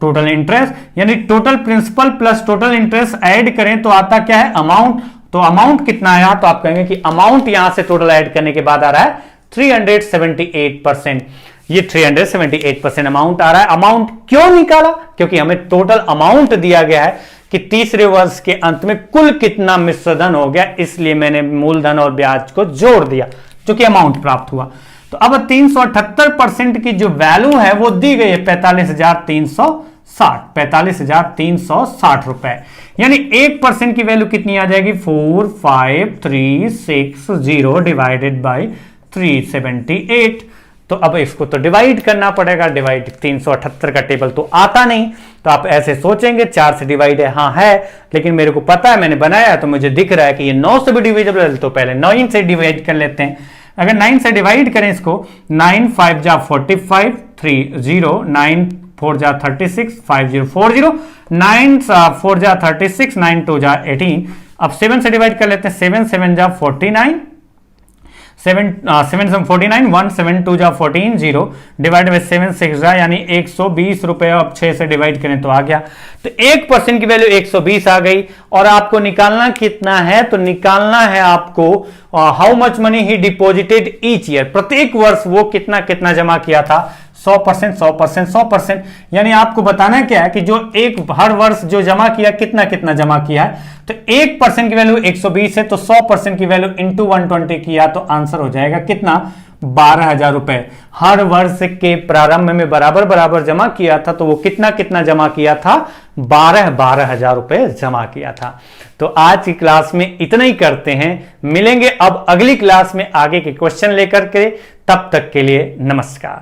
टोटल इंटरेस्ट, यानी total principal plus total interest add करें तो आता क्या है? अमाउंट। तो अमाउंट कितना आया? तो आप कहेंगे कि अमाउंट यहां से टोटल ऐड करने के बाद आ रहा है 378%। ये 378% अमाउंट आ रहा है। अमाउंट क्यों निकाला? क्योंकि हमें टोटल अमाउंट दिया गया है कि तीसरे वर्ष के अंत में कुल कितना मिश्र धन हो गया, इसलिए मैंने मूलधन और ब्याज को जोड़ दिया जो कि अमाउंट प्राप्त हुआ। तो अब 378% की जो वैल्यू है वो दी गई है 45,360 रुपए, यानी 1% की वैल्यू कितनी आ जाएगी? 45360 डिवाइडेड बाई 378। तो अब इसको तो डिवाइड करना पड़ेगा। डिवाइड 378 का टेबल तो आता नहीं, तो आप ऐसे सोचेंगे 4 से डिवाइड है, हाँ है, लेकिन मेरे को पता है, मैंने बनाया तो मुझे दिख रहा है कि ये 9 से भी डिविजिबल है, तो पहले 9 से डिवाइड कर लेते हैं। अगर 9 से डिवाइड करें इसको, 9 5 जा 45 30, 9 4 जा 36 50 40, 9 4 जा 36, 9 2 जा 18। अब 7 से डिवाइड कर लेते हैं, 7 7 जा 49, 7 7 49, 1 7 2 जा 14 0 डिवाइड बाई 7 6 जा यानी 120 रुपए। अब 6 से डिवाइड करें तो आ गया। तो 1% की वैल्यू 120 आ गई। और आपको निकालना कितना है? तो निकालना है आपको how much money he deposited each year, प्रत्येक वर्ष वो कितना कितना जमा किया था। 100%, यानी आपको बताना क्या है कि जो हर वर्ष जो जमा किया कितना कितना जमा किया है। तो 1% की वैल्यू 120 है, तो 100% की वैल्यू इंटू 120 किया तो आंसर हो जाएगा कितना? 12,000 रुपए। हर वर्ष के प्रारंभ में बराबर बराबर जमा किया था, तो वो कितना कितना जमा किया था? 12,000 रुपए जमा किया था। तो आज की क्लास में इतना ही करते हैं, मिलेंगे अब अगली क्लास में आगे के क्वेश्चन लेकर के। तब तक के लिए नमस्कार।